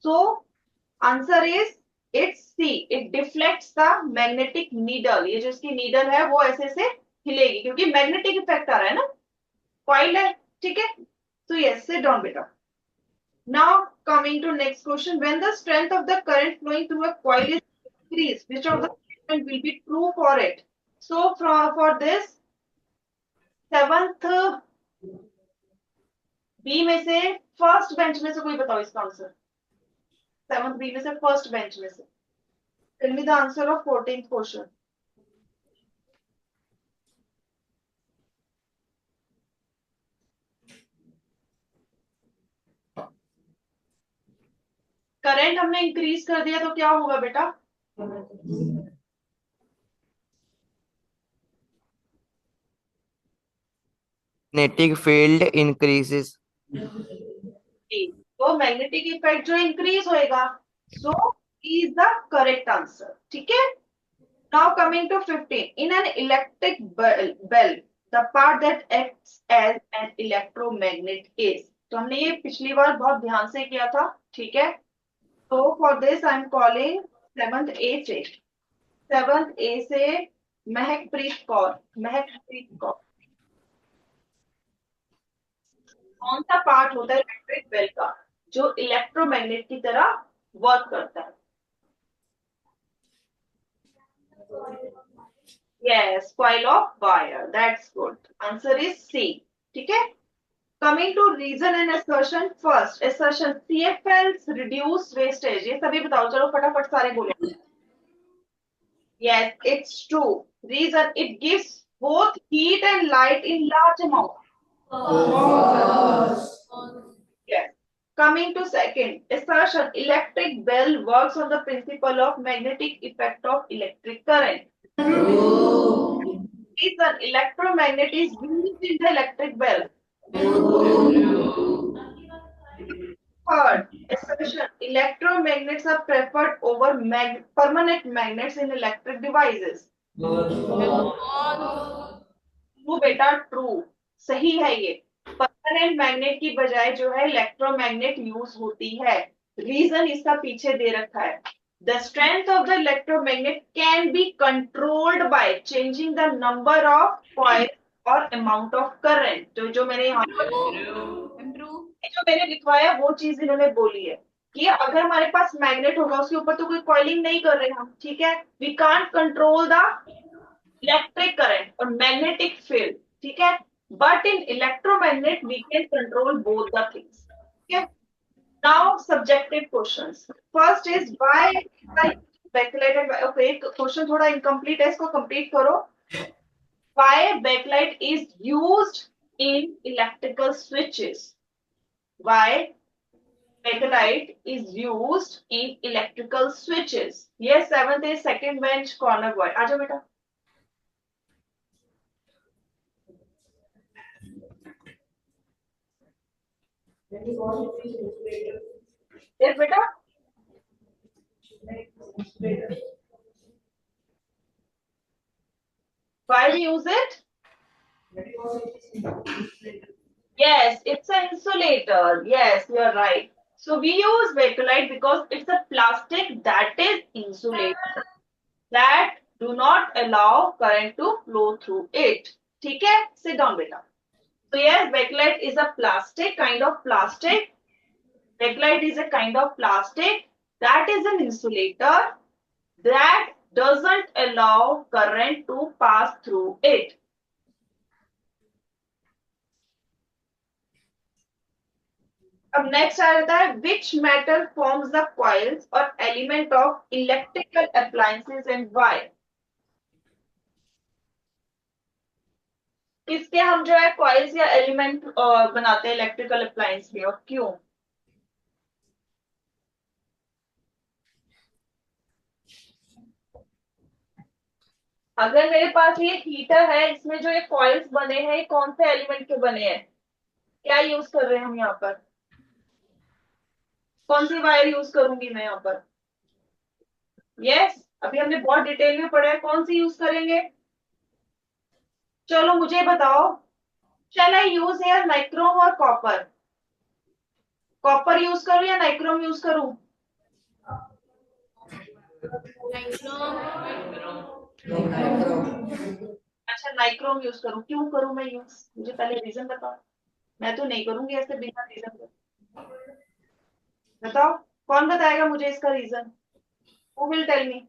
So answer is it's C, it deflects the magnetic needle, ये जो इसकी नीडल है वो ऐसे से हिलेगी क्योंकि मैग्नेटिक इफेक्ट आ रहा है ना, कॉइल है, ठीक है। So yes, sit down, beta. Now coming to next question. When the strength of the current flowing through a coil is increased, which of the statement will be true for it? So for this, seventh B में से first bench में से कोई बताओ इसका answer, seventh B में से first bench में से, tell me the answer of 14th question. Current हमने इंक्रीज कर दिया तो क्या होगा बेटा? Magnetic field increases. तो मैग्नेटिक इफेक्ट जो इंक्रीज होएगा, so is the correct answer, ठीक है। Now coming to 15, in an electric bell the part that acts as an electromagnet is, तो हमने ये पिछली बार बहुत ध्यान से किया था, ठीक है। तो for this I am calling seventh A से, सेवंथ ए से महकप्रीत कौर, महकप्रीत कौर, कौन सा पार्ट होता है इलेक्ट्रिक बेल का जो इलेक्ट्रोमैग्नेट की तरह वर्क करता है? Yes, coil of wire, that's good, answer is C, ठीक है। Coming to reason and assertion, first assertion CFLs reduce wastage, ये सभी बताओ, चलो फटाफट सारे बोलो। Yes, it's true. Reason, it gives both heat and light in large amount. Yes. Coming to second, assertion, electric bell works on the principle of magnetic effect of electric current. Reason, electromagnet is used in the electric bell. Third, assertion, electromagnets are preferred over permanent magnets in electric devices. True बेटा, true, सही है ये, permanent magnet की बजाय जो है electromagnet use होती है। रीजन इसका पीछे दे रखा है, the strength of the electromagnet can be controlled by changing the number of coil और अमाउंट ऑफ करंट। तो जो मैंने यहाँ पर जो मैंने लिखवाया वो चीज इन्होंने बोली है कि अगर हमारे पास मैग्नेट होगा उसके ऊपर तो कोई कॉइलिंग नहीं कर रहे हम, ठीक है, we can't control the electric current और मैग्नेटिक फील्ड, ठीक है, but in electromagnet we can control both the things, ठीक है। Now subjective questions, first is why backlight and, okay, question थोड़ा इनकम्प्लीट है, इसको कंप्लीट करो। Why backlight is used in electrical switches, why backlight is used in electrical switches. Yes, seventh is second bench corner boy. आजा बेटा। Yes, बेटा। Why we use it? Yes, it's an insulator. Yes, you are right. So we use bakelite because it's a plastic that is insulated, that do not allow current to flow through it. ठीक है, sit down बेटा। So yes, bakelite is a plastic, kind of plastic. Bakelite is a kind of plastic that is an insulator that doesn't allow current to pass through it. अब next आ जाता है, which metal forms the coils और element of electrical appliances and why? किसके हम जो है coils या एलिमेंट बनाते हैं इलेक्ट्रिकल अप्लायंस में, और क्यों? अगर मेरे पास ये हीटर है, इसमें जो ये कॉइल्स बने हैं, ये कौन से एलिमेंट के बने हैं? क्या यूज कर रहे हैं हम यहाँ पर? कौन सी वायर यूज करूंगी मैं यहाँ पर? यस, अभी हमने बहुत डिटेल में पढ़ा है, कौन सी यूज करेंगे? चलो मुझे बताओ, शैल आई यूज हेयर नाइक्रोम और कॉपर? कॉपर यूज करूं या नाइक्रोम यूज करूं? अच्छा, नाइक्रोम यूज करूं, क्यों करूं मैं यूज? मुझे पहले रीजन बताओ। मैं तो नहीं करूंगी ऐसे बिना रीजन के। बताओ, कौन बताएगा मुझे इसका reason? Who will tell me?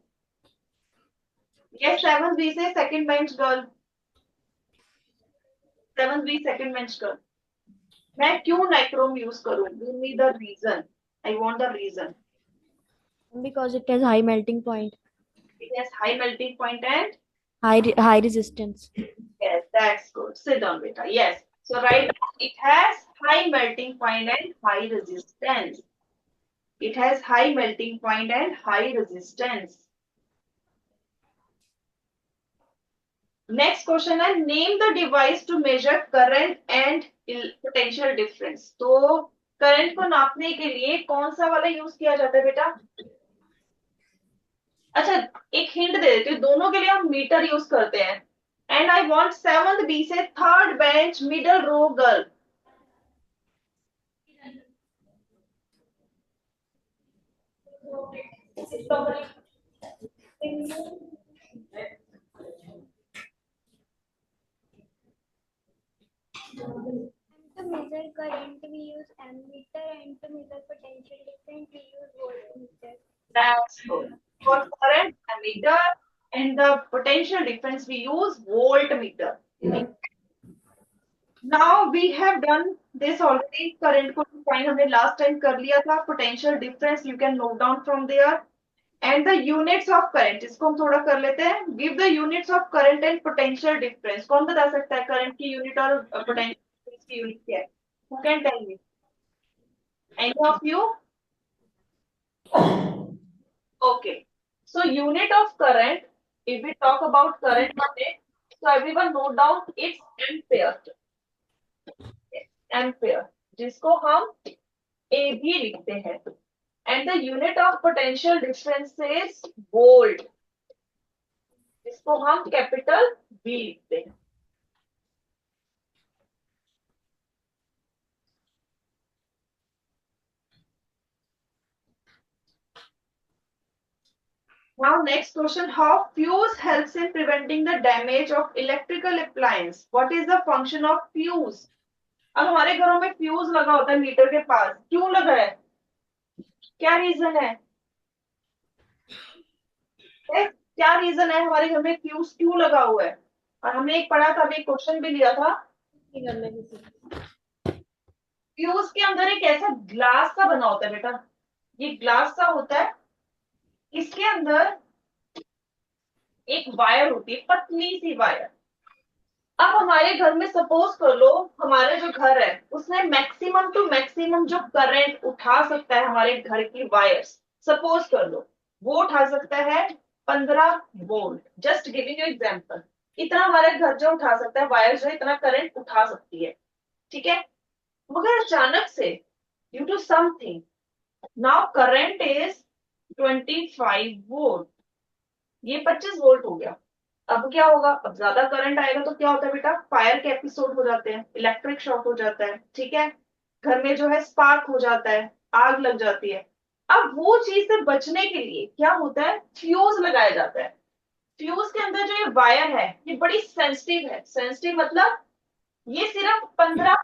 Yes, 7B से second bench girl. 7B second bench girl. मैं क्यों नाइक्रोम यूज करूं? Give me the reason, I want the reason. Because it has high melting point, It has high melting point and high resistance. yes, that's good. Sit down, beta. Yes. So right now it has high melting point and high resistance. It has high melting point and high resistance. Next question है, name the device to measure current and potential difference. तो current को नापने के लिए कौन सा वाला use किया जाता है बेटा? अच्छा, एक हिंट दे देती हूँ, दोनों के लिए हम मीटर यूज करते हैं। And I want 7th B से third bench middle row girl. To measure current, we use ammeter, and to measure potential difference, we use voltmeter. That's good. For current ammeter and the potential difference, we use voltmeter. Now we have done this already. Current को define हमने last time कर लिया था. Potential difference you can note down from there. And the units of current, इसको हम थोड़ा कर लेते हैं. Give the units of current and potential difference. कौन बता सकता है current की unit और potential difference की unit क्या है? Who can tell me? Any of you? Okay. So unit of current, if we talk about current, so everyone note down it's ampere. Ampere, जिसको हम A भी लिखते हैं. And the unit of potential difference is volt, जिसको हम capital V लिखते हैं. Now next question, how fuse helps in preventing the damage of electrical appliance? What is the function of fuse? अब हमारे घरों में फ्यूज लगा होता है मीटर के पास, क्यों लगा है? क्या रीजन है? क्या रीजन है हमारे घर में फ्यूज क्यों लगा हुआ है? और हमने एक पढ़ा था, अभी क्वेश्चन भी लिया था. फ्यूज के अंदर एक ऐसा ग्लास सा बना होता है बेटा, ये ग्लास सा होता है, इसके अंदर एक वायर होती है, पतली सी वायर. अब हमारे घर में सपोज कर लो, हमारा जो घर है उसमें मैक्सिमम टू मैक्सिमम जो करंट उठा सकता है हमारे घर की वायर्स, सपोज कर लो वो उठा सकता है 15 volt. Just giving you example, इतना हमारे घर जो उठा सकता है वायर, जो इतना करंट उठा सकती है, ठीक है. मगर अचानक से due to something now current is 25 volt, ये 25 वोल्ट हो गया. अब क्या होगा? अब ज्यादा करंट आएगा तो क्या होता है बेटा? फायर के एपिसोड हो जाते हैं, इलेक्ट्रिक शॉक हो जाता है, ठीक है. घर में जो है स्पार्क हो जाता है, आग लग जाती है. अब वो चीज से बचने के लिए क्या होता है? फ्यूज लगाया जाता है. फ्यूज के अंदर जो ये वायर है ये बड़ी सेंसिटिव है. सेंसिटिव मतलब ये सिर्फ 15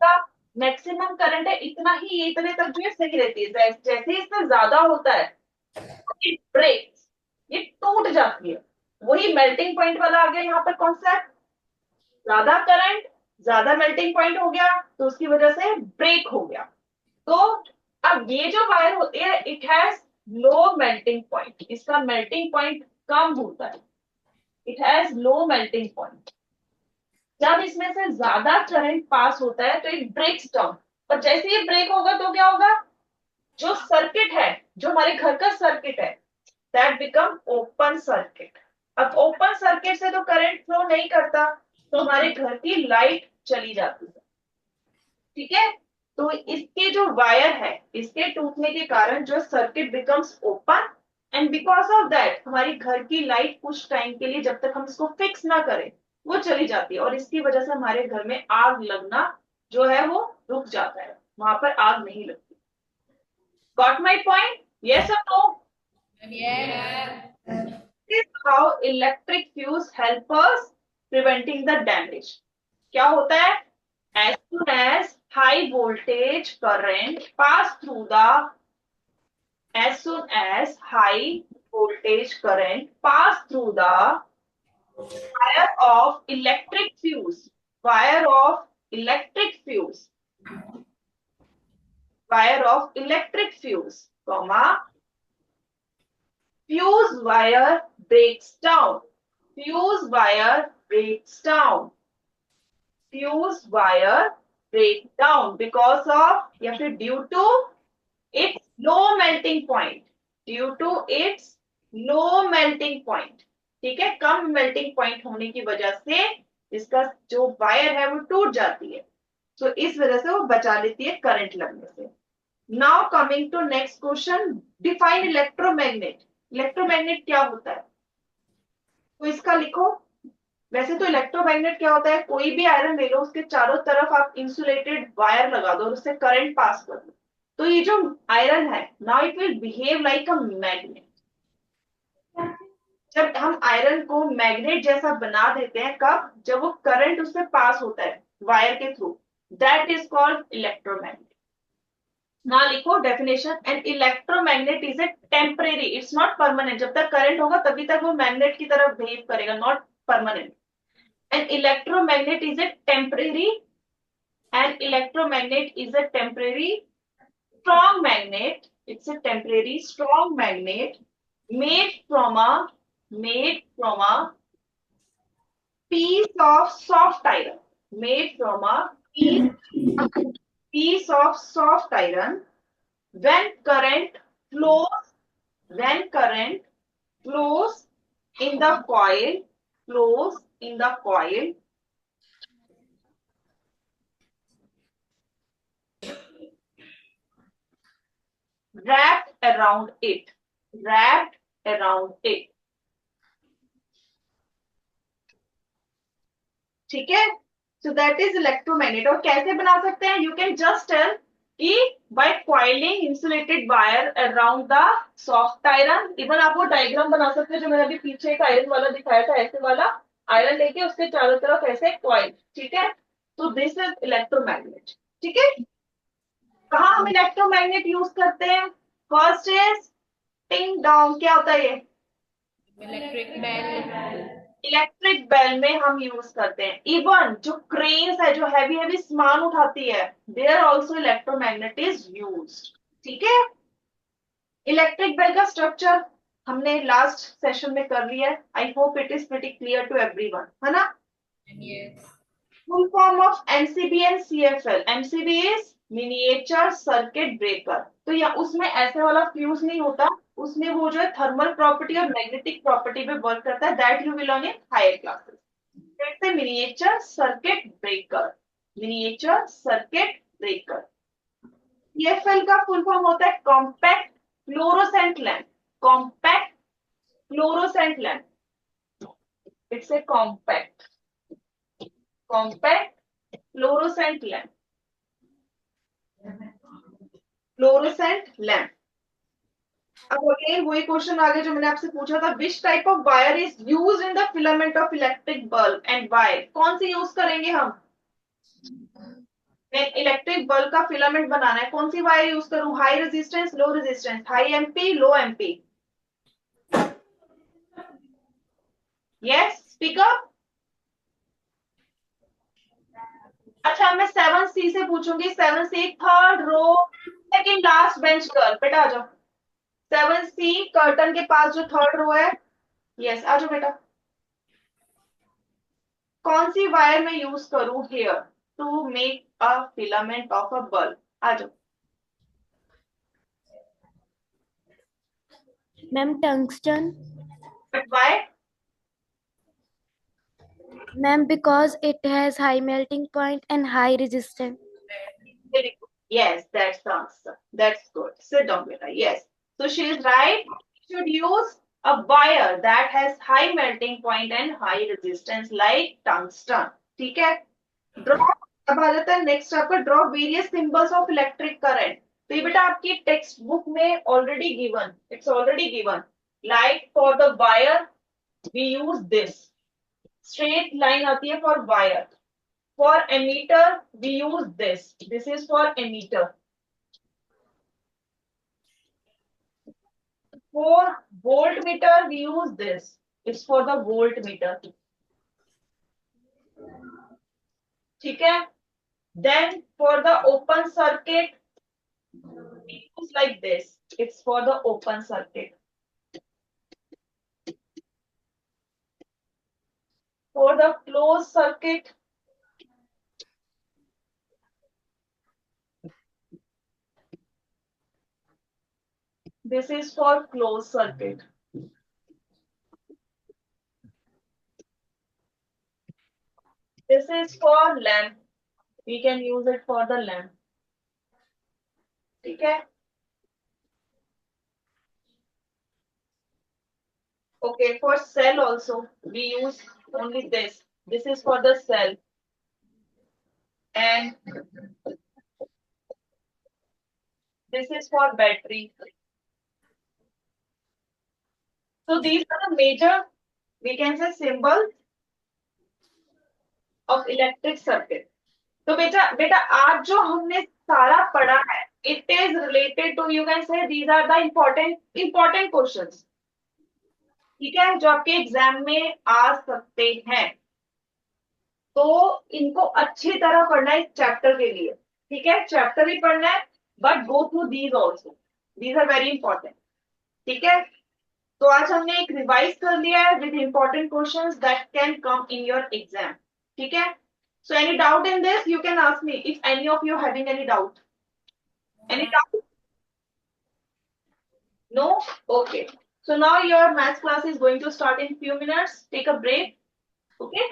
का मैक्सिमम करंट है, इतना ही, ये इतने तक जो है सही रहती है. जैसे ही इससे ज्यादा होता है इट ब्रेक्स, ये टूट जाती है. वही मेल्टिंग पॉइंट वाला आ गया यहाँ पर कॉन्सेप्ट. ज्यादा करंट, ज्यादा मेल्टिंग पॉइंट हो गया तो उसकी वजह से ब्रेक हो गया. तो अब ये जो वायर होती है it has low melting point, इसका मेल्टिंग पॉइंट कम होता है. It has low melting point. जब इसमें से ज्यादा करंट पास होता है तो इट ब्रेक्स डाउन. और जैसे ये ब्रेक होगा तो क्या होगा? जो सर्किट है, जो हमारे घर का सर्किट है, दैट बिकम ओपन सर्किट. अब ओपन सर्किट से तो करंट फ्लो नहीं करता, तो हमारे घर की लाइट चली जाती है. ठीक है। तो इसके जो वायर है, इसके टूटने के कारण जो circuit becomes open, and because of that हमारी घर की लाइट कुछ टाइम के लिए, जब तक हम इसको फिक्स ना करें, वो चली जाती है, और इसकी वजह से हमारे घर में आग लगना जो है वो रुक जाता है, वहां पर आग नहीं लगती। Got my point? यस और no? This is how electric fuse help us preventing the damage. क्या होता है? As soon as high voltage current pass through the, as soon as high voltage current pass through the wire of electric fuse, wire of electric fuse, wire of electric fuse, comma, fuse wire breaks down, fuse wire breaks down, fuse wire break down because of या फिर due to its low melting point, due to its low melting point, ठीक है, कम melting point होने की वजह से इसका जो वायर है वो टूट जाती है, तो इस वजह से वो बचा लेती है करंट लगने से। Now coming to next question, define electromagnet. Electromagnet क्या होता है, तो इसका लिखो। वैसे तो इलेक्ट्रोमैग्नेट क्या होता है, कोई भी आयरन ले लो, उसके चारों तरफ आप इंसुलेटेड वायर लगा दो और उससे करंट पास कर दो, तो ये जो आयरन है now it will behave like a magnet. जब हम आयरन को मैग्नेट जैसा बना देते हैं, कब? जब वो करंट उससे पास होता है वायर के through, that is called electromagnet. ना लिखो definition, an electromagnet is a temporary, it's not permanent, जब तक करंट होगा तभी तक वो मैग्नेट की तरफ बिहेव करेगा, not permanent. An electromagnet is a temporary, an electromagnet is a temporary strong magnet, it's a temporary strong magnet made from a piece of soft iron, made from a piece of soft iron. When current flows, when current flows in the coil, flows in the coil, wrapped around it, wrapped around it, ठीक है। So that is electromagnet. और कैसे बना सकते हैं, you can just tell कि by coiling insulated wire around the soft iron. Even आप वो डायग्राम बना सकते हैं जो मैंने अभी पीछे एक आयरन वाला दिखाया था, ऐसे वाला आयरन लेके उसके चारों तरफ ऐसे कॉइल, ठीक है। तो दिस इज इलेक्ट्रोमैग्नेट, ठीक है। कहाँ हम इलेक्ट्रोमैग्नेट यूज करते हैं? फर्स्ट इज टिंग डाउन, क्या होता है ये? इलेक्ट्रिक बेल में हम यूज करते हैं। इवन जो क्रेन्स है, जो हैवी हैवी सामान उठाती है, there also electromagnet is used, ठीक है। इलेक्ट्रिक बेल का स्ट्रक्चर हमने लास्ट सेशन में कर लिया है, I hope it is pretty clear to everyone, है ना? Full form of MCB and CFL. MCB is miniature circuit breaker. तो या उसमें ऐसे वाला फ्यूज नहीं होता, उसमें वो जो है थर्मल प्रॉपर्टी और मैग्नेटिक प्रॉपर्टी पे वर्क करता है, that you will learn in higher classes. It's a miniature circuit breaker, miniature circuit breaker. CFL का फुल फॉर्म होता है compact fluorescent lamp, compact fluorescent lamp. It's a compact fluorescent lamp, fluorescent lamp. अब again वही question आगे जो मैंने आपसे पूछा था, which type of wire is use in the filament of electric bulb and Y? कौन सी यूज करेंगे हम? इलेक्ट्रिक बल्ब का फिलामेंट बनाना है, कौन सी वायर यूज करूं? High resistance, low resistance, high amp, low amp? Yes, speak up. अच्छा, मैं 7C से पूछूंगी। 7C third row second last bench girl, बेटा आ जाओ। 7C कर्टन के पास जो थर्ड रो है, यस आ जाओ बेटा। कौन सी वायर में यूज करूं here to make a filament of a bulb? आ जाओ। Ma'am tungsten. But why? Ma'am because it has high melting point and high resistance. Very good. Yes, that's the answer. That's good. Sit down, beta. Yes. So she is right. You should use a wire that has high melting point and high resistance like tungsten. ठीक है? Draw. अब आ जाता है next आपका draw various symbols of electric current. तो ये बेटा आपकी टेक्स्ट बुक में already given. It's already given. Like for the wire we use this. Straight line आती है for wire. For emitter, we use this. This is for emitter. For voltmeter, we use this. It's for the voltmeter. ठीक है? Then for the open circuit, we use like this. It's for the open circuit. For the closed circuit, this is for closed circuit. This is for lamp. We can use it for the lamp. ठीक है? Okay, for cell also, we use only this. This is for the cell. And this is for battery. So these are the major, we can say, symbols of electric circuit. तो बेटा आज जो हमने सारा पढ़ा है, it is related to, you can say, these are the important questions. ठीक है, जो आपके एग्जाम में आ सकते हैं. तो इनको अच्छी तरह पढ़ना है इस चैप्टर के लिए. ठीक है, चैप्टर भी पढ़ना है, but go through these also. These are very important. ठीक है, तो आज हमने एक रिवाइज कर लिया है with important questions that can come in your exam. ठीक है, so any doubt in this you can ask me if any of you having any doubt. Any doubt? No? Okay. So now your math class is going to start in few minutes. Take a break. Okay.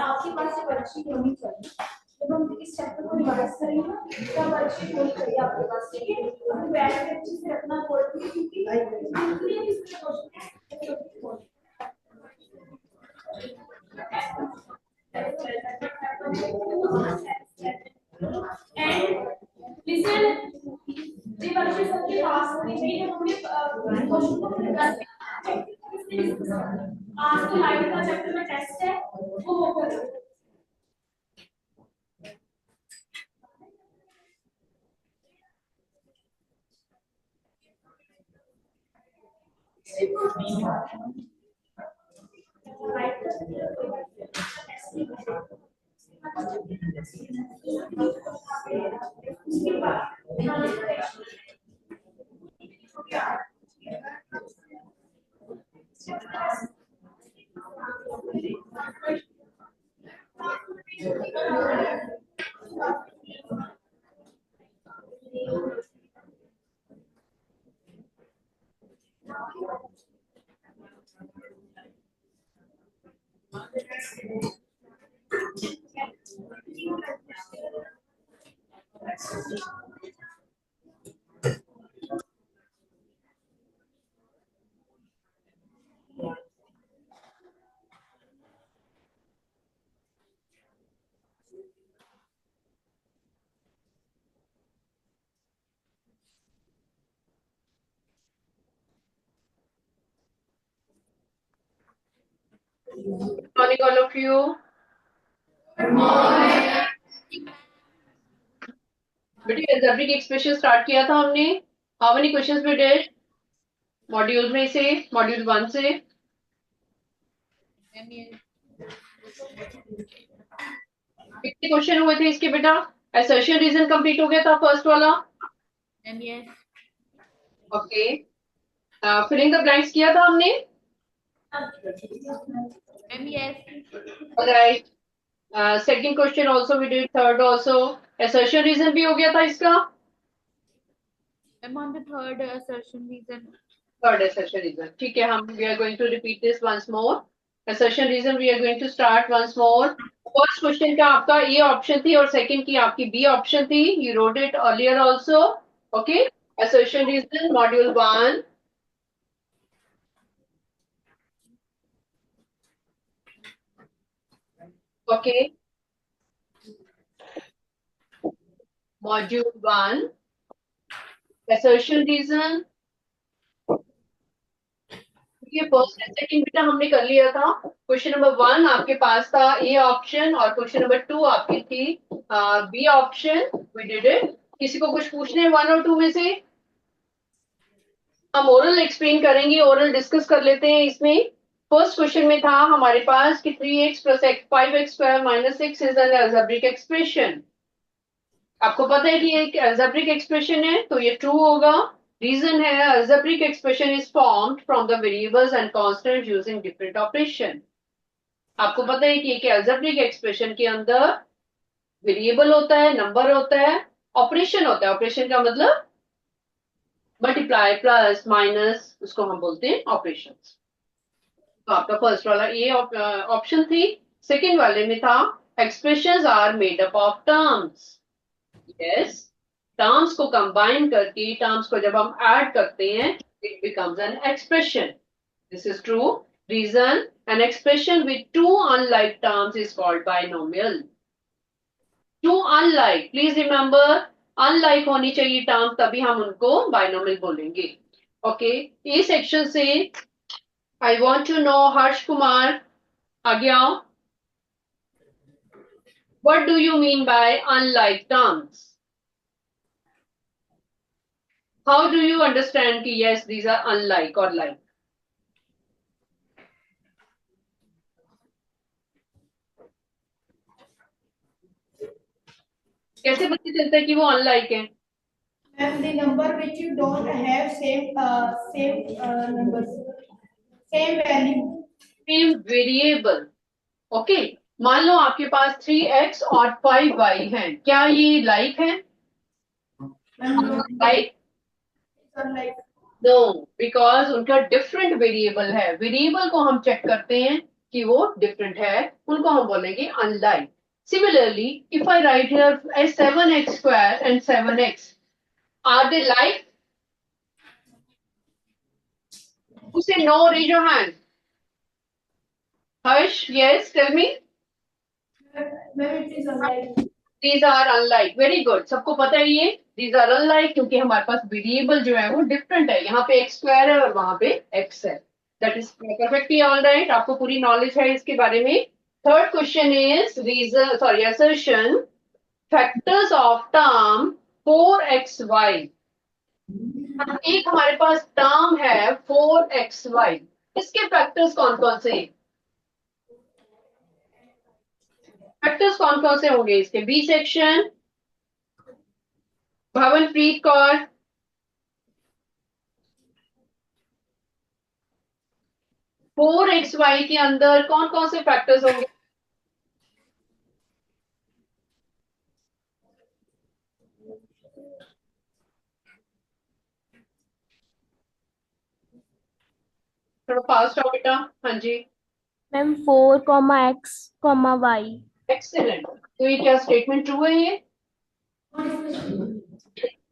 आपके पास एक worksheet होनी चाहिए. जब हम इस chapter को revise करेंगे ना, तब वर्कशीट होनी चाहिए आपके पास. ठीक है, अपने बैग में अच्छे से रखना पड़ेगा क्योंकि इसमें क्वेश्चन एंड लिसन. ये वर्कशीट सबके पास होनी चाहिए जब हमने क्वेश्चन को फिल करते हैं. आज तो लाइट का चैप्टर में टेस्ट है, वो होगा. Morning, all of you. बेटे अलजेब्रिक एक्सप्रेशन स्टार्ट किया था हमने. How many questions we did module में से, मॉड्यूल 1 से? कितने क्वेश्चन हुए थे इसके बेटा? असर्शन रीजन कंप्लीट हो गया था फर्स्ट वाला. ओके. फिलिंग द ब्लैंक्स किया था हमने? Right. Second question also we did, third also. Assertion reason भी हो गया था इसका. I'm on the third assertion reason. Third assertion reason. ठीक है, हम we are going to repeat this once more. Assertion reason we are going to start once more. First question का आपका ए ऑप्शन थी और सेकंड की आपकी B option थी. You wrote it earlier also. Okay. Assertion reason module 1. Okay. Module 1. Assertion reason. ये first and second बेटा हमने कर लिया था. क्वेश्चन नंबर 1 आपके पास था ए ऑप्शन और क्वेश्चन नंबर 2 आपकी थी B option. We did it. किसी को कुछ पूछने हैं 1 और 2 में से? हम ओरल एक्सप्लेन करेंगे, ओरल डिस्कस कर लेते हैं. इसमें फर्स्ट क्वेश्चन में था हमारे पास कि 3x + 5x² - 6 is an algebraic expression. आपको पता है कि ये एक अलजेब्रिक एक्सप्रेशन है, तो ये ट्रू होगा. रीजन है algebraic expression is formed from the variables and constant using different operation. आपको पता है कि एक अलजेब्रिक एक्सप्रेशन के अंदर वेरिएबल होता है, नंबर होता है, ऑपरेशन होता है. ऑपरेशन का मतलब मल्टीप्लाई, प्लस, माइनस, उसको हम बोलते हैं ऑपरेशंस. तो आपका फर्स्ट वाला ये ऑप्शन थी. सेकंड वाले में था expressions are made up of terms. Yes, terms को कंबाइन करके, टर्म्स को जब हम ऐड करते हैं it becomes an expression. This is true. Reason, an expression with two unlike terms is called binomial. Two unlike, please remember, unlike होनी चाहिए term, तभी हम उनको बाइनोमियल बोलेंगे. ओके. इस सेक्शन से I want to know Harsh Kumar, आगे आओ. What do you mean by unlike terms? How do you understand कि yes, these are unlike or like? कैसे पता चलता है कि वो unlike है? And the number which you don't have numbers, same value. Same variable. Okay. मान लो आपके पास 3x और 5y है, क्या ये like है? Like? Unlike. No, because उनका different variable है. Variable को हम check करते हैं कि वो different है, उनको हम बोलेंगे unlike. Similarly, if I write here as 7x² and 7x, are they like? Who say no? Raise your hand. Harsh, yes, tell me. Maybe it is unlike. These are unlike. Very good. सबको पता है ये these are unlike क्योंकि हमारे पास variable जो है वो different है. यहाँ पे x² है और वहां पे x है. That is perfectly all right. आपको पूरी नॉलेज है इसके बारे में. Third question is reason, sorry, assertion. Factors of term 4xy. एक हमारे पास टर्म है 4xy. इसके फैक्टर्स कौन कौन से? फैक्टर्स कौन कौन से होंगे इसके? B section, Bhavanpreet Kaur. Four X Y के अंदर कौन कौन से फैक्टर्स होंगे? थोड़ा फास्ट आओ बेटा. हाँ जी. Ma'am 4, x, y. एक्सेलेंट. तो ये क्या स्टेटमेंट ट्रू है? ये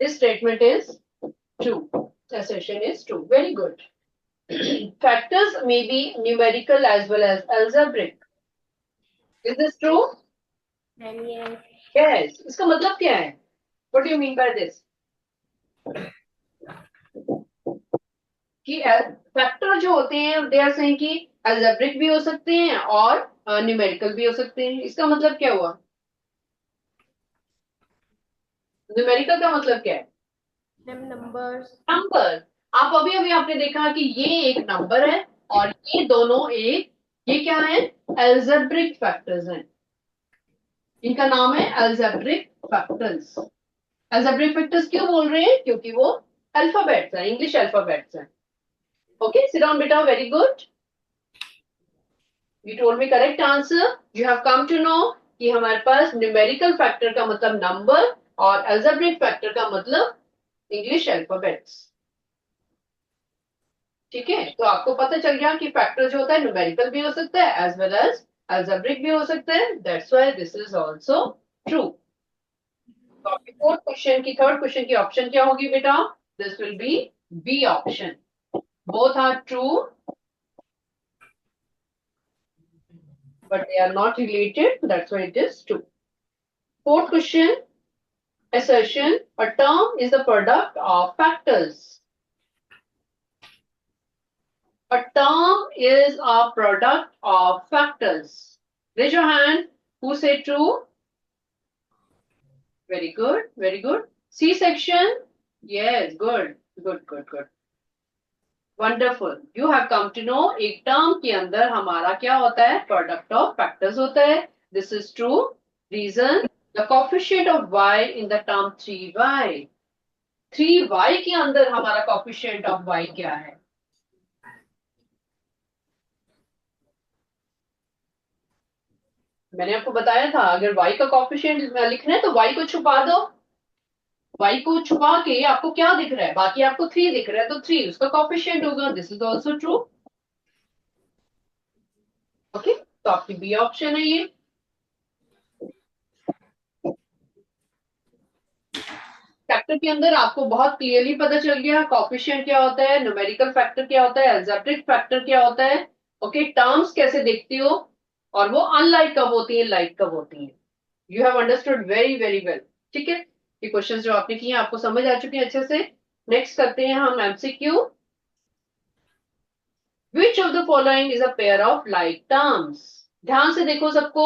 this statement is true. Assertion is true. Very good. Factors may be numerical as well as algebraic. Is this true? Yes. इसका मतलब क्या है? What do you mean by this? कि फैक्टर जो होते हैं दे आर सेइंग कि algebraic भी हो सकते हैं और न्यूमेरिकल भी हो सकते हैं. इसका मतलब क्या हुआ? न्यूमेरिकल का मतलब क्या है? नंबर. आप अभी अभी आपने देखा कि ये एक नंबर है और ये दोनों ये क्या है? algebraic फैक्टर्स हैं. इनका नाम है algebraic फैक्टर्स. algebraic फैक्टर्स क्यों बोल रहे हैं? क्योंकि वो अल्फाबेट्स हैं, इंग्लिश अल्फाबेट्स हैं. Okay, sit down beta, very good. You told me correct answer. You have come to know कि हमारे पास न्यूमेरिकल फैक्टर का मतलब नंबर और अल्जेब्रिक फैक्टर का मतलब इंग्लिश अल्फाबेट्स। ठीक है, तो आपको पता चल गया कि फैक्टर जो होता है न्यूमेरिकल भी हो सकता है एज वेल एज अल्जेब्रिक भी हो सकता है। That's why this is also true. तो आपके फोर्थ क्वेश्चन की थर्ड क्वेश्चन की ऑप्शन क्या होगी बेटा? This will be B option. Both are true but they are not related, that's why it is true. Fourth question, assertion, a term is the product of factors. A term is a product of factors. Raise your hand. Who said true? Very good, very good. C section? Yes, good, good, good, good. Wonderful, you have come to know एक term के अंदर हमारा क्या होता है? Product of factors होता है। This is true. Reason, the coefficient of y in the term 3y। 3y के अंदर हमारा कोफिशिएंट ऑफ y क्या है? मैंने आपको बताया था अगर y का कोफिशिएंट लिखना है तो y को छुपा दो। y को छुपा के आपको क्या दिख रहा है? बाकी आपको 3 दिख रहा है तो 3 उसका कोफिशिएंट होगा। This is also true. Okay, तो आपकी बी ऑप्शन है ये। फैक्टर के अंदर आपको बहुत क्लियरली पता चल गया कोफिशिएंट क्या होता है, न्यूमेरिकल फैक्टर क्या होता है, अल्जेब्रिक फैक्टर क्या होता है। ओके, टर्म्स कैसे देखती हो और वो अनलाइक कब होती है, लाइक कब होती है। You have understood very very well. ठीक है, ये क्वेश्चन जो आपने किए आपको समझ आ चुके हैं अच्छे से। नेक्स्ट करते हैं हम MCQ. Which of the following is a pair of like terms? ध्यान से देखो सबको,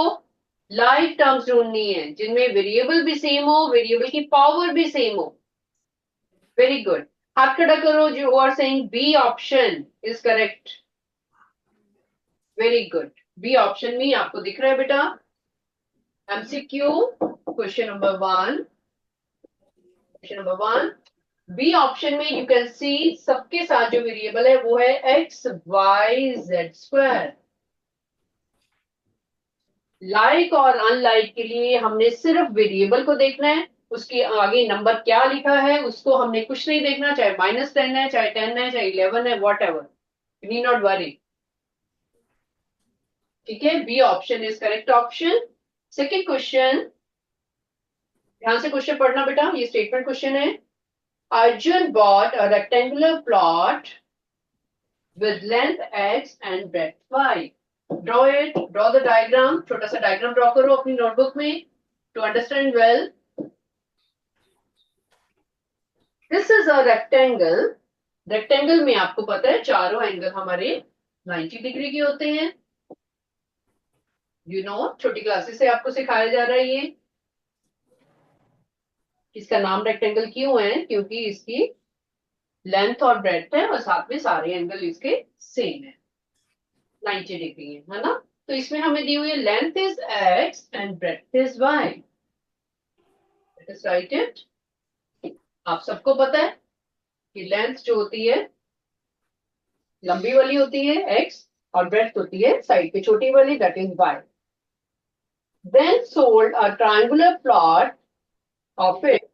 लाइक टर्म्स ढूंढनी है जिनमें वेरिएबल भी सेम हो, वेरिएबल की पावर भी सेम हो। वेरी गुड, हाथ खड़ा करो जो are saying B option is correct. Very good, B option में आपको दिख रहा है बेटा। MCQ question number 1। Question number 1, B option में यू कैन सी सबके साथ जो वेरिएबल है वो है x y z square. Like और अनलाइक के लिए हमने सिर्फ वेरिएबल को देखना है, उसके आगे नंबर क्या लिखा है उसको हमने कुछ नहीं देखना, चाहे -10 है, चाहे 10 है, चाहे 11 है, whatever, you need not worry. ठीक है, B option is correct option. Second question, ध्यान से क्वेश्चन पढ़ना बेटा, ये स्टेटमेंट क्वेश्चन है। Arjun bought a rectangular plot with length x and breadth y. Draw it, draw the diagram. छोटा सा डायग्राम ड्रॉ करो अपनी नोटबुक में to understand well. This is a rectangle. Rectangle में आपको पता है चारों एंगल हमारे 90 डिग्री के होते हैं। You know, छोटी क्लासेस से आपको सिखाया जा रहा है ये। इसका नाम रेक्टेंगल क्यों है? क्योंकि इसकी लेंथ और ब्रेड्थ है और साथ में सारे एंगल इसके सेम है, 90 डिग्री है ना। तो इसमें हमें दी हुई है length is x and breadth is y। Late us write it. आप सबको पता है कि लेंथ जो होती है लंबी वाली होती है x और ब्रेड्थ होती है साइड पे छोटी वाली, that is y। Then sold a triangular plot of it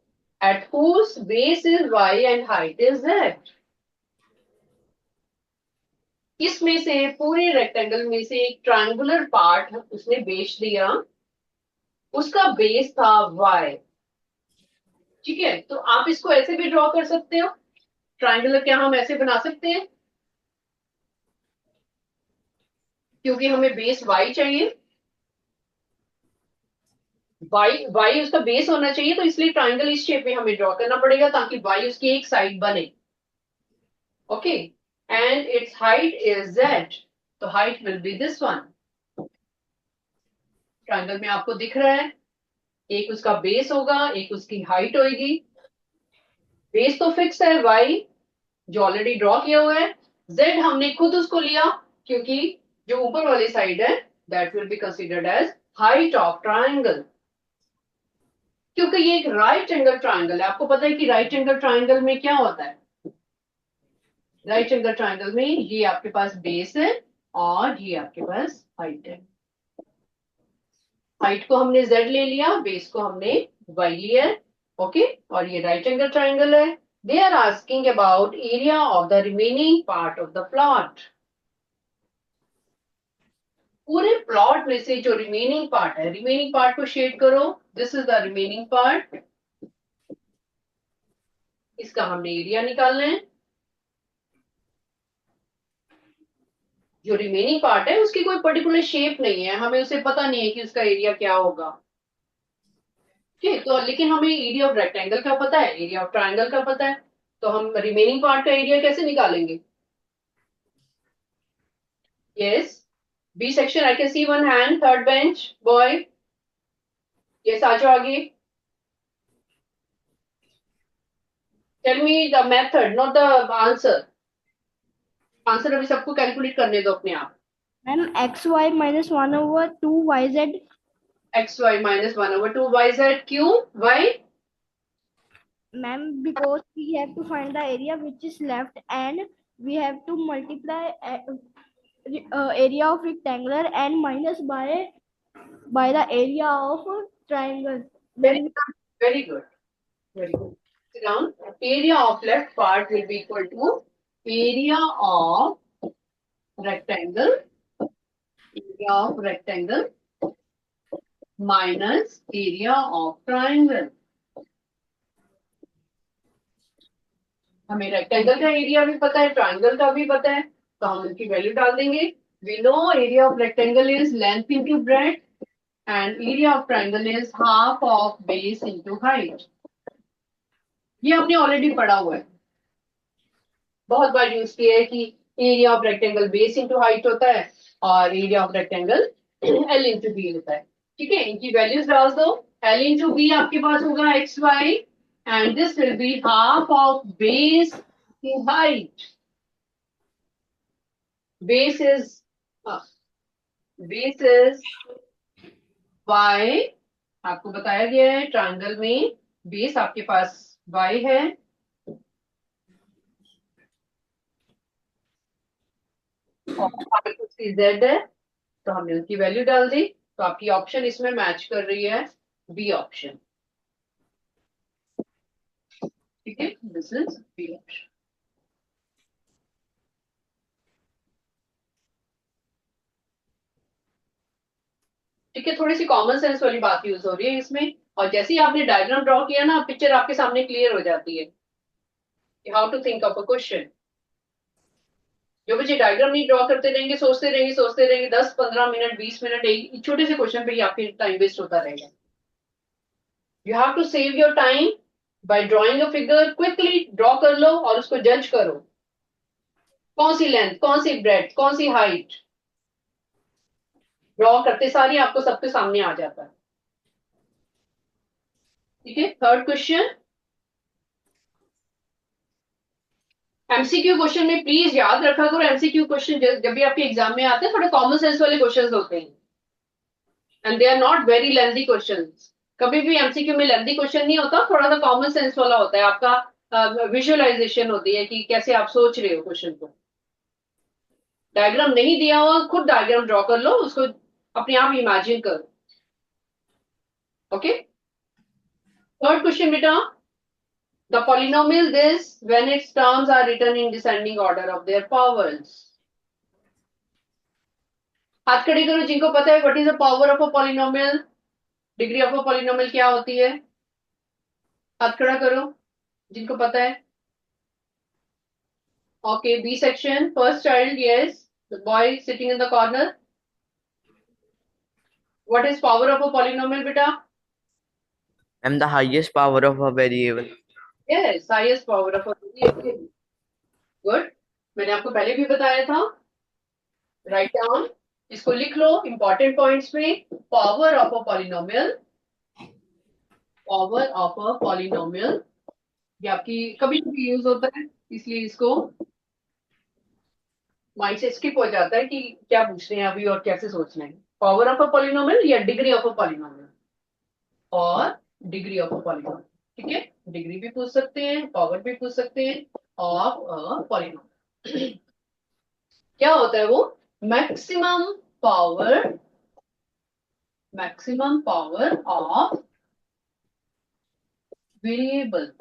at whose base is y and height is z. इसमें से पूरे रेक्टेंगल में से एक ट्रायंगुलर पार्ट उसने बेच दिया, उसका बेस था y। ठीक है, तो आप इसको ऐसे भी ड्रॉ कर सकते हो। ट्रायंगुलर क्या हम ऐसे बना सकते हैं क्योंकि हमें बेस y चाहिए, y उसका बेस होना चाहिए, तो इसलिए ट्रायंगल इस शेप में हमें ड्रॉ करना पड़ेगा ताकि y उसकी एक साइड बने। Okay, and it's height is z, तो height will be this one. Triangle में आपको दिख रहा है एक उसका बेस होगा, एक उसकी हाइट होगी। बेस तो फिक्स है y जो ऑलरेडी ड्रॉ किया हुआ है, z हमने खुद उसको लिया क्योंकि जो ऊपर वाली साइड है that will be considered as height of triangle. क्योंकि ये एक राइट एंगल ट्रायंगल है, आपको पता है कि राइट एंगल ट्रायंगल में क्या होता है, राइट एंगल ट्राइंगल में ये आपके पास बेस है और ये आपके पास हाइट है। हाइट को हमने z ले लिया, बेस को हमने y लिया, ओके। और ये राइट एंगल ट्राइंगल है। They are asking about area of the remaining part of the plot. पूरे प्लॉट में से जो रिमेनिंग पार्ट है, रिमेनिंग पार्ट को शेड करो। This is the remaining part. इसका हमने एरिया निकालना है। जो रिमेनिंग पार्ट है उसकी कोई पर्टिकुलर शेप नहीं है, हमें उसे पता नहीं है कि उसका एरिया क्या होगा, ठीक। तो लेकिन हमें एरिया ऑफ रेक्टेंगल का पता है, एरिया ऑफ ट्राइंगल का पता है, तो हम रिमेनिंग पार्ट का एरिया कैसे निकालेंगे? Yes, B section, I can see one hand, third bench boy. Yes, आ जाओ आगे। Tell me the method, not the answer. Answer अभी सबको कैलकुलेट करने दो अपने आप। Ma'am XY minus 1/2 YZ. XY minus 1/2 YZ, क्यों? Why? Ma'am, because we have to find the area which is left and we have to multiply area of rectangular and minus by the area of triangle. Very good. Very good. Very good. Sit down. Area of left part will be equal to area of rectangle. Area of rectangle minus area of triangle. हमें rectangle का area भी पता है, triangle का भी पता है, तो हम इनकी वैल्यू डाल देंगे। We know area of rectangle is length into breadth and area of triangle is half of base into height. ये हमने ऑलरेडी पढ़ा हुआ है, बहुत बार यूज किया है कि area of rectangle base into height होता है और area of rectangle L into B होता है, ठीक है। इनकी वैल्यूज डाल दो। एल इंटू बी आपके पास होगा x y and this will be half of base to height. Base is y, आपको बताया गया है ट्रायंगल में बेस आपके पास y है और z है, तो हमने उसकी वैल्यू डाल दी, तो आपकी ऑप्शन इसमें मैच कर रही है, बी ऑप्शन, ठीक है। This is B option. ठीक है, थोड़ी सी कॉमन सेंस वाली बात यूज हो रही है इसमें, और जैसे ही आपने डायग्राम ड्रॉ किया ना, पिक्चर आपके सामने क्लियर हो जाती है, how to think of a question. जो बच्चे डायग्राम नहीं ड्रॉ करते रहेंगे, सोचते रहेंगे 10-15 मिनट 20 मिनट एक छोटे से क्वेश्चन पे ही आपके टाइम वेस्ट होता रहेगा। You have to save your time by drawing a figure, quickly draw कर लो और उसको जज करो, कौन सी लेंथ, कौन सी ब्रेड्थ, कौन सी हाइट, ड्रॉ करते सारी आपको सबके सामने आ जाता है, ठीक है। थर्ड क्वेश्चन, एमसीक्यू क्वेश्चन में प्लीज याद रखा करो, एमसीक्यू क्वेश्चन जब भी आपके एग्जाम में आते हैं थोड़े कॉमन सेंस वाले क्वेश्चंस होते हैं and they are not very lengthy questions. कभी भी एमसीक्यू में लेंथी क्वेश्चन नहीं होता, थोड़ा सा कॉमन सेंस वाला होता है, आपका विजुअलाइजेशन होती है कि कैसे आप सोच रहे हो क्वेश्चन को। डायग्राम नहीं दिया हुआ, खुद डायग्राम ड्रॉ कर लो, उसको अपने आप इमेजिन करो, ओके। थर्ड क्वेश्चन बेटा, the polynomial this when its terms are written in descending order of their powers. हाथ खड़े करो जिनको पता है what is the power of a polynomial, degree of a polynomial क्या होती है, हाथ खड़ा करो जिनको पता है। Okay, B section, first child, yes, the boy sitting in the corner. What is power of a polynomial बेटा? And the highest power of a variable. Yes, highest power of a variable. Good, मैंने आपको पहले भी बताया था। Write down, इसको लिख लो important points में। Power of a polynomial, power of a polynomial, ये आपकी कभी कभी यूज होता है, इसलिए इसको माइंड से स्किप हो जाता है कि क्या पूछ रहे हैं अभी और कैसे सोचना है। पावर ऑफ अ पॉलिनोमियल या डिग्री ऑफ अ पॉलिनोमियल, और डिग्री ऑफ अ पॉलिनोमियल, ठीक है। डिग्री भी पूछ सकते हैं, पावर भी पूछ सकते हैं ऑफ अ पॉलिनोमियल, क्या होता है वो? Maximum power of variable.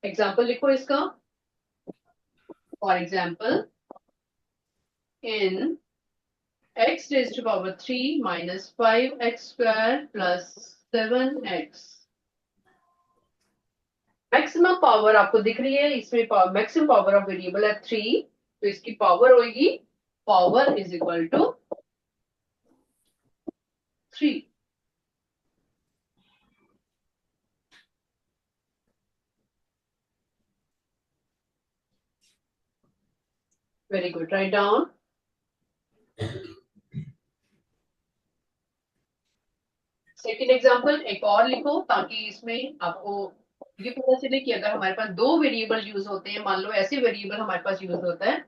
Example लिखो इसका। For example, in x raised to power 3 minus 5x square plus 7x। Maximum power आपको दिख रही है इसमें, मैक्सिमम पावर ऑफ वेरिएबल है 3, तो इसकी पावर होगी, power is equal to 3। Very good, write down. Second example एक और लिखो ताकि इसमें आपको ये पता चले कि अगर हमारे पास दो वेरिएबल यूज होते हैं, मान लो ऐसे वेरिएबल हमारे पास यूज होता है,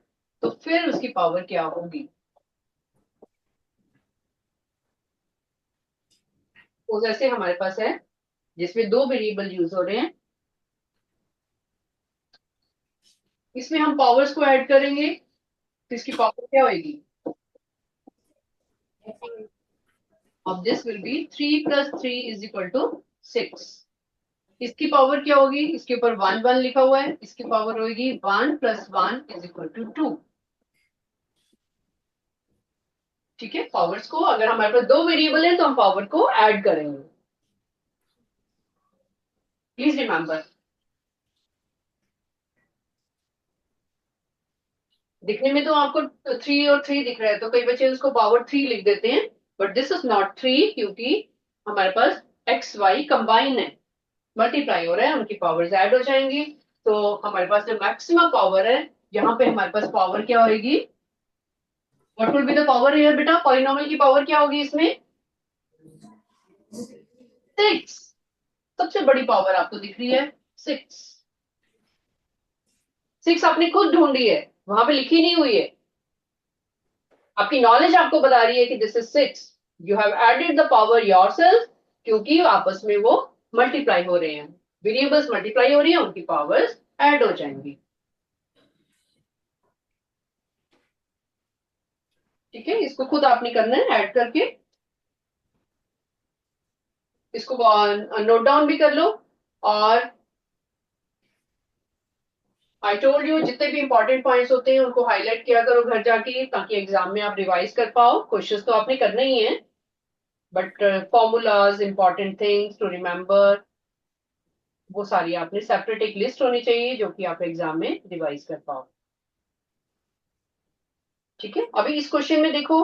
तो फिर उसकी पावर क्या होगी। तो जैसे हमारे पास है जिसमें दो वेरिएबल यूज हो रहे हैं, इसमें हम पावर्स को ऐड करेंगे, तो इसकी पावर क्या होगी? अब दिस विल बी 3 + 3 = 6। इसकी पावर क्या होगी? इसके ऊपर 1 1 लिखा हुआ है, इसकी पावर होगी 1 + 1 = 2। ठीक है, पावर्स को अगर हमारे पास दो वेरिएबल है तो हम पावर को ऐड करेंगे। प्लीज रिमेंबर, दिखने में तो आपको 3 और 3 दिख रहा है, तो कई बच्चे उसको पावर 3 लिख देते हैं, बट दिस इज नॉट 3 क्योंकि हमारे पास एक्स वाई कंबाइन है, मल्टीप्लाई हो रहा है, उनकी पावर्स ऐड हो जाएंगी। तो हमारे पास जो मैक्सिमम पावर है, यहाँ पे हमारे पास पावर क्या होगी? What will be the power here बेटा? पॉलिनोमियल की पावर क्या होगी इसमें? 6। सबसे बड़ी पावर आपको दिख रही है 6। 6 आपने खुद ढूंढी है, वहां पे लिखी नहीं हुई है, आपकी नॉलेज आपको बता रही है कि this is 6। You have added the power yourself, क्योंकि आपस में वो मल्टीप्लाई हो रहे हैं, वेरिएबल्स मल्टीप्लाई हो रही है, उनकी पावर्स ऐड हो जाएंगी। ठीक है, इसको खुद आपने करना है ऐड करके, इसको नोट डाउन भी कर लो। और आई टोल्ड यू जितने भी इंपॉर्टेंट पॉइंट्स होते हैं उनको हाईलाइट किया करो घर जाके, ताकि एग्जाम में आप रिवाइज कर पाओ। क्वेश्चंस तो आपने करने ही है, but formulas, important things to remember, वो सारी आपने सेपरेट एक लिस्ट होनी चाहिए जो कि आप एग्जाम में रिवाइज कर पाओ। ठीक है, अभी इस क्वेश्चन में देखो,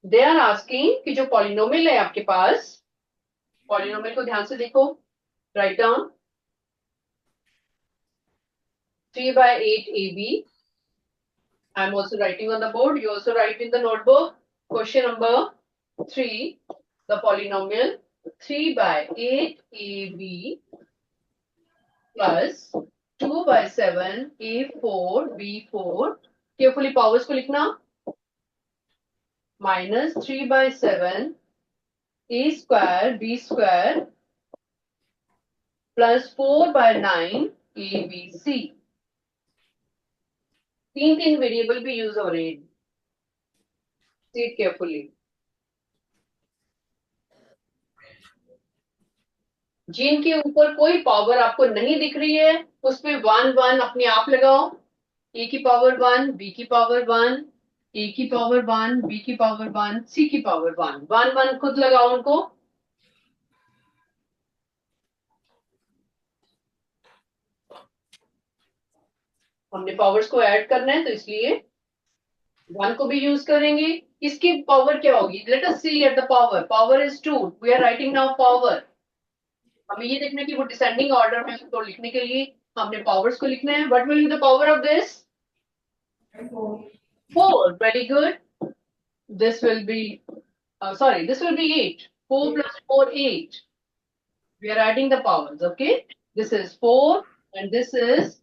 दे आर आस्किंग कि जो पॉलिनोमियल है आपके पास, पॉलिनोमियल को ध्यान से देखो, write down 3/8 AB। I am also writing on the board. You also write in the notebook. Question number 3. The polynomial 3/8 AB plus 2/7 A4 B4. Carefully powers को लिखना, minus 3/7 A square B square plus 4/9 ABC। तीन variable भी use हो रहे हैं, see it carefully. जिनके ऊपर कोई पावर आपको नहीं दिख रही है उसमें 1 1 अपने आप लगाओ, ए की पावर 1, बी की पावर 1, ए की पावर 1, बी की पावर 1, सी की पावर 1, 1 1 खुद लगाओ उनको। हमने पावर्स को ऐड करना है तो इसलिए 1 को भी यूज करेंगे। इसकी पावर क्या होगी? Let us see at the power, power is 2, we are writing now power. हमें ये देखना है कि वो डिसेंडिंग ऑर्डर में उसको लिखने के लिए हमने पावर्स को लिखना है। What will be the power of this? 4, very good. This will be, sorry, this will be 8. 4 plus 4, 8. We are adding the powers, okay? This is 4 and this is,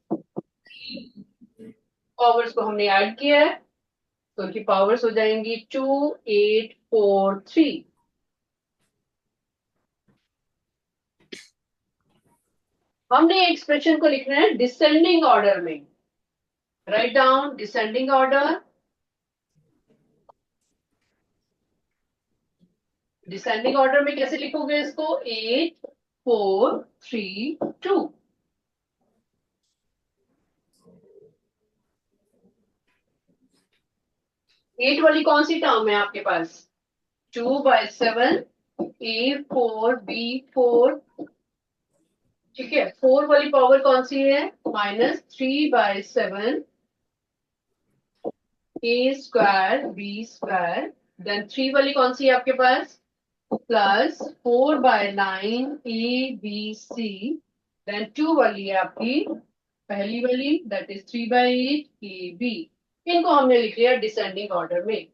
powers को हमने ऐड किया है, तो उनकी powers हो जाएंगी 2 8 4 3। हमने expression को लिखना है डिसेंडिंग ऑर्डर में। Write down descending order. Descending order में कैसे लिखोगे इसको? 8 4 3 2। 8 वाली कौन सी टर्म है आपके पास? 2/7 A4B4। ठीक है, 4 वाली पावर कौन सी है? -3/7 A² B²। देन 3 वाली कौन सी है आपके पास? +4/9 ABC। देन 2 वाली है आपकी पहली वाली, दैट इज 3/8 AB। इनको हमने लिख लिया डिसेंडिंग ऑर्डर में।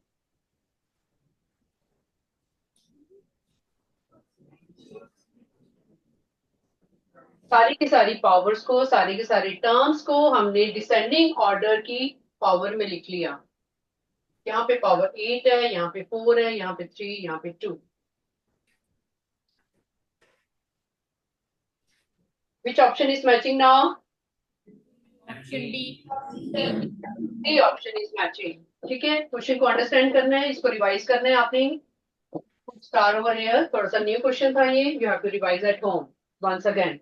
सारी की सारी पावर्स को, सारी के सारे टर्म्स को हमने डिसेंडिंग ऑर्डर की पावर में लिख लिया। यहाँ पे पावर 8 है, यहाँ पे 4 है, यहाँ पे 3, यहाँ पे 2। Which option is matching now? Option D. D option is matching। ठीक है, क्वेश्चन को अंडरस्टैंड करना है, इसको रिवाइज करना है आपने। स्टार ओवर हियर, थोड़ा सा न्यू क्वेश्चन था ये, you have to revise at home once again.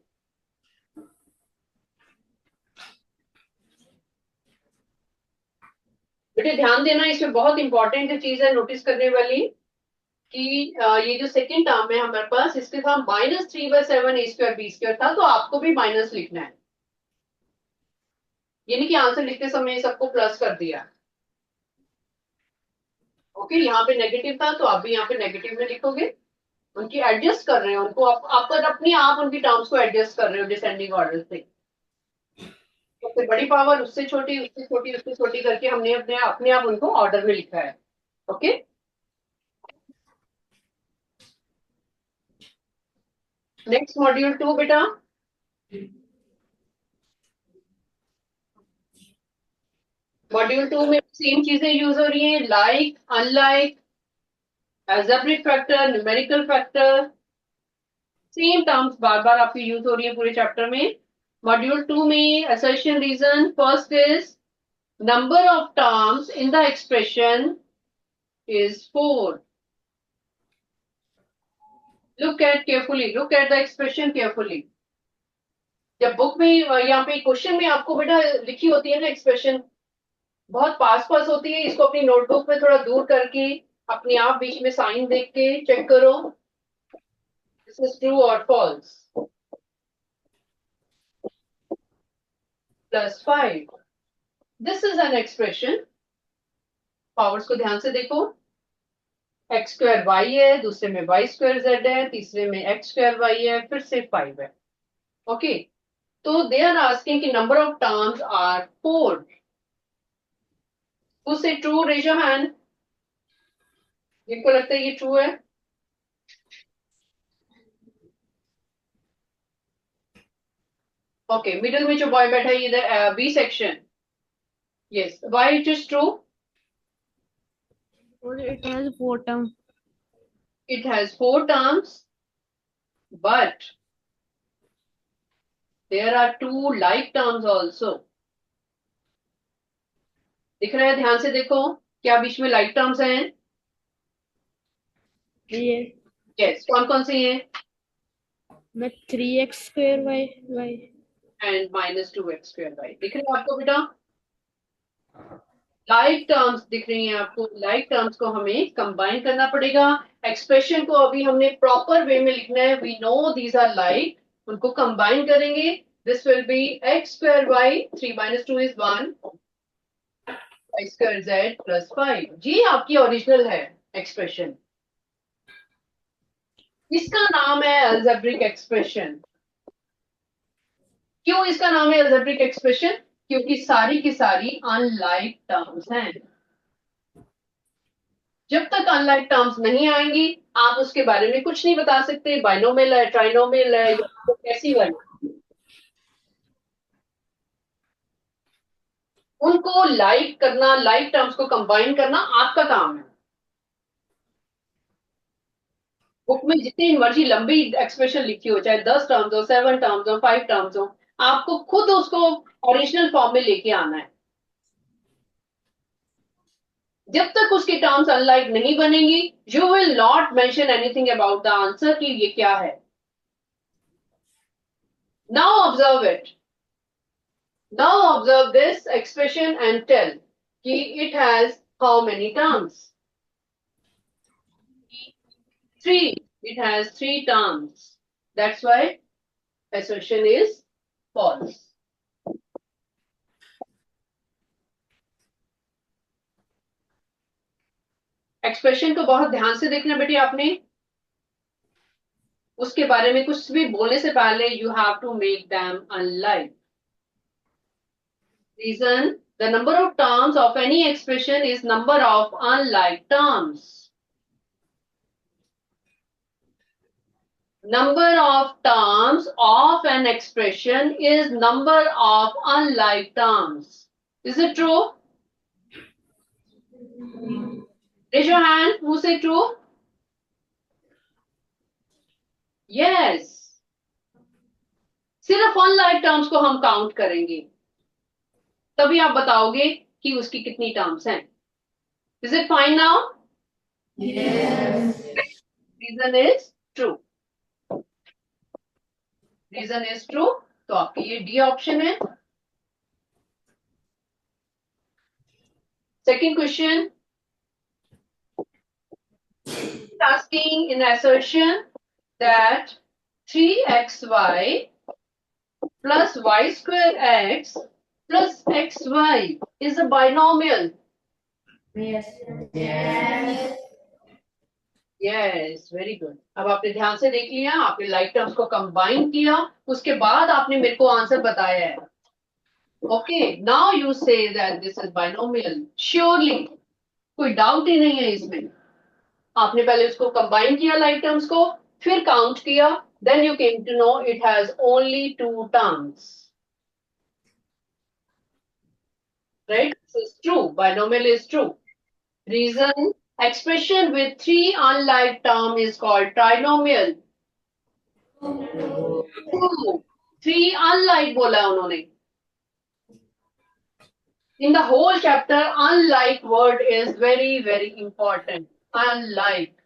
बेटे ध्यान देना, इसमें बहुत इंपॉर्टेंट चीज है नोटिस करने वाली कि ये जो सेकंड टर्म है हमारे पास, इसके साथ -3/7 A² B² था, तो आपको भी माइनस लिखना है। यानी कि आंसर लिखते समय सबको प्लस कर दिया। ओके, यहाँ पे नेगेटिव था तो आप भी यहाँ पे नेगेटिव में लिखोगे। उनकी एडजस्ट कर रहे हो उनको, आप अपने आप उनकी टर्म्स को एडजस्ट कर रहे हो डिसेंडिंग ऑर्डर से। सबसे बड़ी पावर उससे छोटी, उससे छोटी, उससे छोटी करके हमने अपने आप उनको ऑर्डर में लिखा है। ओके, नेक्स्ट मॉड्यूल 2 बेटा। मॉड्यूल 2 में सेम चीजें यूज हो रही हैं, like, unlike, algebraic factor, numerical factor, same terms बार बार आपकी यूज हो रही है पूरे चैप्टर में। मॉड्यूल 2 में assertion reason first is number of terms in the expression is 4. Look at carefully, look at the expression carefully. जब बुक में यहाँ पे क्वेश्चन में आपको बेटा लिखी होती है ना एक्सप्रेशन, बहुत पास पास होती है, इसको अपनी नोटबुक में थोड़ा दूर करके अपने आप बीच में साइन देख के चेक करो, दिस इज ट्रू और false. +5, this is an expression. Powers को ध्यान से देखो, x² y है, दूसरे में y² z है, तीसरे में x² y है, फिर से 5 है। ओके, तो दे आर आस्किंग कि number of terms are 4। Who say true? Raise your hand. जिनको लगता है ये ट्रू है। ओके, मिडिल में जो बॉय बैठा है इधर B section, yes, why it is true? It has 4 terms. It has 4 terms, but there are 2 like terms also. दिख रहा है? ध्यान से देखो, क्या बीच में like terms हैं? Yes. Yes, कौन कौन से हैं? में 3x² y And -2x² y दिख रहे हैं आपको बेटा? लाइक टर्म्स दिख रही हैं आपको। लाइक टर्म्स को हमें कंबाइन करना पड़ेगा। एक्सप्रेशन को अभी हमने प्रॉपर वे में लिखना है। We know these are like, उनको कंबाइन करेंगे। This will be x² y, 3 - 2 is 1, y² z +5। जी आपकी ओरिजिनल है एक्सप्रेशन। इसका नाम है अलजेब्रिक एक्सप्रेशन। क्यों इसका नाम है अलजेब्रिक एक्सप्रेशन? क्योंकि सारी की सारी अनलाइक टर्म्स हैं। जब तक अनलाइक टर्म्स नहीं आएंगी आप उसके बारे में कुछ नहीं बता सकते, बाइनोमियल है, ट्राइनोमियल है, या तो कैसी वाली। उनको लाइक करना, लाइक टर्म्स को कंबाइन करना आपका काम है। बुक में जितनी मर्जी लंबी एक्सप्रेशन लिखी हो, चाहे 10 टर्म्स हो, 7 टर्म्स हो, 5 टर्म्स हो, आपको खुद उसको ओरिजिनल फॉर्म में लेके आना है। जब तक उसकी टर्म्स अनलाइक नहीं बनेंगी, you will not mention anything about the answer कि ये क्या है। Now observe it, now observe this expression and tell कि it has how many terms. 3. It has 3 terms. That's why assertion is false. Expression को बहुत ध्यान से देखना बेटी आपने। उसके बारे में कुछ भी बोलने से पहले you have to make them unlike. Reason, the number of terms of any expression is number of unlike terms. Number of terms of an expression is number of unlike terms. Is it true? Raise your hand. Who say true? Yes. सिर्फ unlike terms को हम count करेंगे, तभी आप बताओगे कि उसकी कितनी टर्म्स हैं। Is it fine now? Yes. Reason is true. Reason is true, तो आपकी ये डी ऑप्शन है। Second question, asking in assertion that 3xy plus y square x plus xy is a binomial. Yes, very good. अब आपने ध्यान से देख लिया, आपने लाइक टर्म्स को कंबाइन किया, उसके बाद आपने मेरे को आंसर बताया है। Okay, now you say that this is binomial surely, कोई डाउट ही नहीं है इसमें। आपने पहले उसको कंबाइन किया लाइक टर्म्स को, फिर काउंट किया, then you came to know it has only 2 terms. Right, this is true, binomial is true. Reason, expression with 3 unlike term is called trinomial. 3 unlike बोला उन्होंने। In the whole chapter, unlike word is very, very important. Unlike.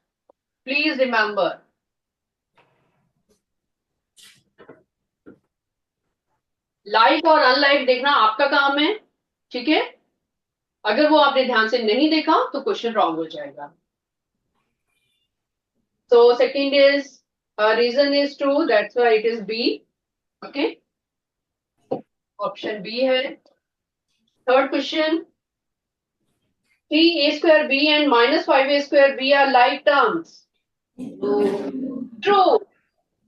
Please remember. Like और unlike देखना आपका काम है, ठीक है? अगर वो आपने ध्यान से नहीं देखा तो क्वेश्चन रॉन्ग हो जाएगा। So second is reason is true, that's why it is B. Okay, option B है। Third question, 3a square b and minus 5a square b are like terms. True,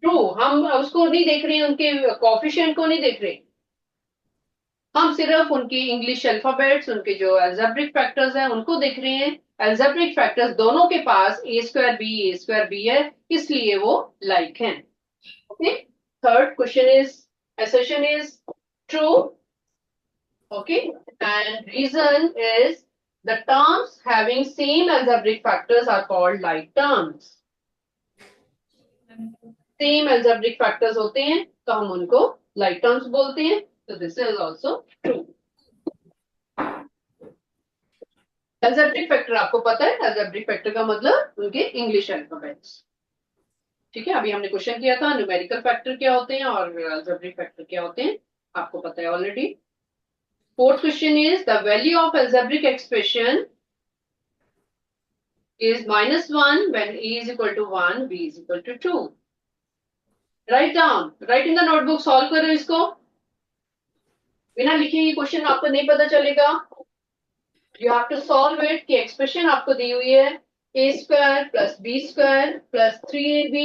true। हम उसको नहीं देख रहे हैं, उनके कोएफिशिएंट को नहीं देख रहे, हम सिर्फ उनकी इंग्लिश अल्फाबेट्स, उनके जो अलजेब्रिक फैक्टर्स हैं उनको देख रहे हैं। अलजेब्रिक फैक्टर्स दोनों के पास a स्क्वायर बी है, इसलिए वो लाइक हैं। Okay, third question is assertion is true. Okay, and reason is the terms having same algebraic factors are called like terms. Same algebraic factors होते हैं तो हम उनको like terms बोलते हैं। So this is also true. Algebraic factor आपको पता है, algebraic factor का मतलब उनके इंग्लिश अल्फाबेट्स। ठीक है, अभी हमने क्वेश्चन किया था न्यूमेरिकल फैक्टर क्या होते हैं और algebraic फैक्टर क्या होते हैं, आपको पता है already. Fourth question is the value of algebraic expression is -1 when a is equal to 1, b is equal to 2. Write down, write in the notebook, solve करो इसको। बिना लिखे ये क्वेश्चन आपको नहीं पता चलेगा। You have to solve it कि एक्सप्रेशन आपको दी हुई है a square plus b square plus 3ab।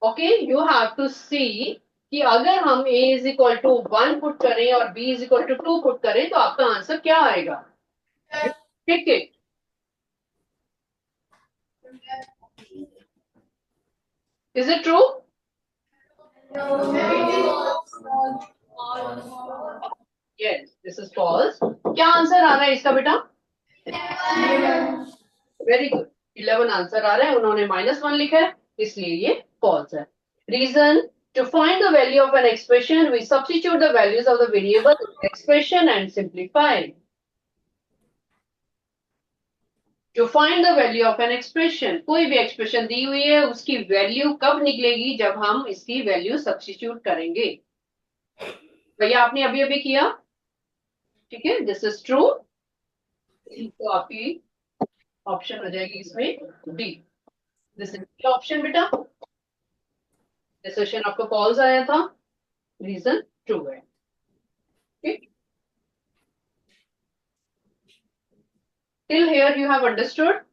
Okay, you have to see कि अगर हम a is equal to 1 put करें और b is equal to 2 put करें तो आपका आंसर क्या आएगा। ठीक है, is it true? Yes, this is false. क्या आंसर आ रहा है इसका बेटा? वेरी गुड, 11 आंसर आ रहा है। उन्होंने -1 लिखा है, इसलिए ये false है. Reason: to find the value of an expression, we substitute the values of the variable in the expression and simplify. To find the value of an expression, कोई भी expression दी हुई है, उसकी value कब निकलेगी? जब हम इसकी value substitute करेंगे. भैया आपने अभी अभी किया, ठीक है? This is true. तो आपकी ऑप्शन हो जाएगी इसमें डी. दिस इज ऑप्शन बेटा. डिसीजन आपको फॉल्स आया था, रीजन ट्रू है. Till here you have understood.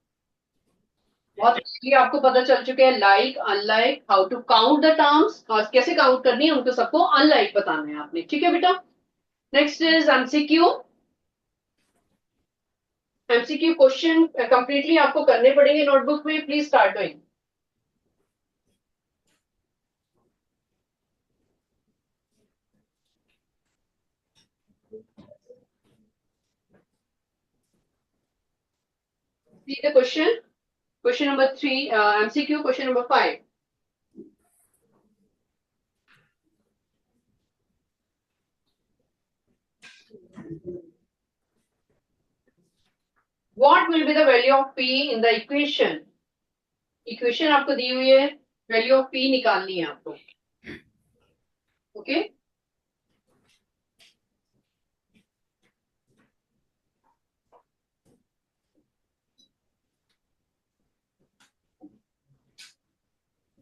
बहुत अच्छी आपको पता चल चुके हैं like, unlike, how to count the terms, और कैसे काउंट करनी है उनको सबको अनलाइक बताना है आपने. ठीक है बेटा. Next is MCQ. MCQ question completely आपको करने पड़ेंगे नोटबुक में. Please start doing. See the question. Question number 3, MCQ question number 5. What will be the value of P in the equation? Equation आपको दी हुई है, value of P निकालनी है आपको. Okay?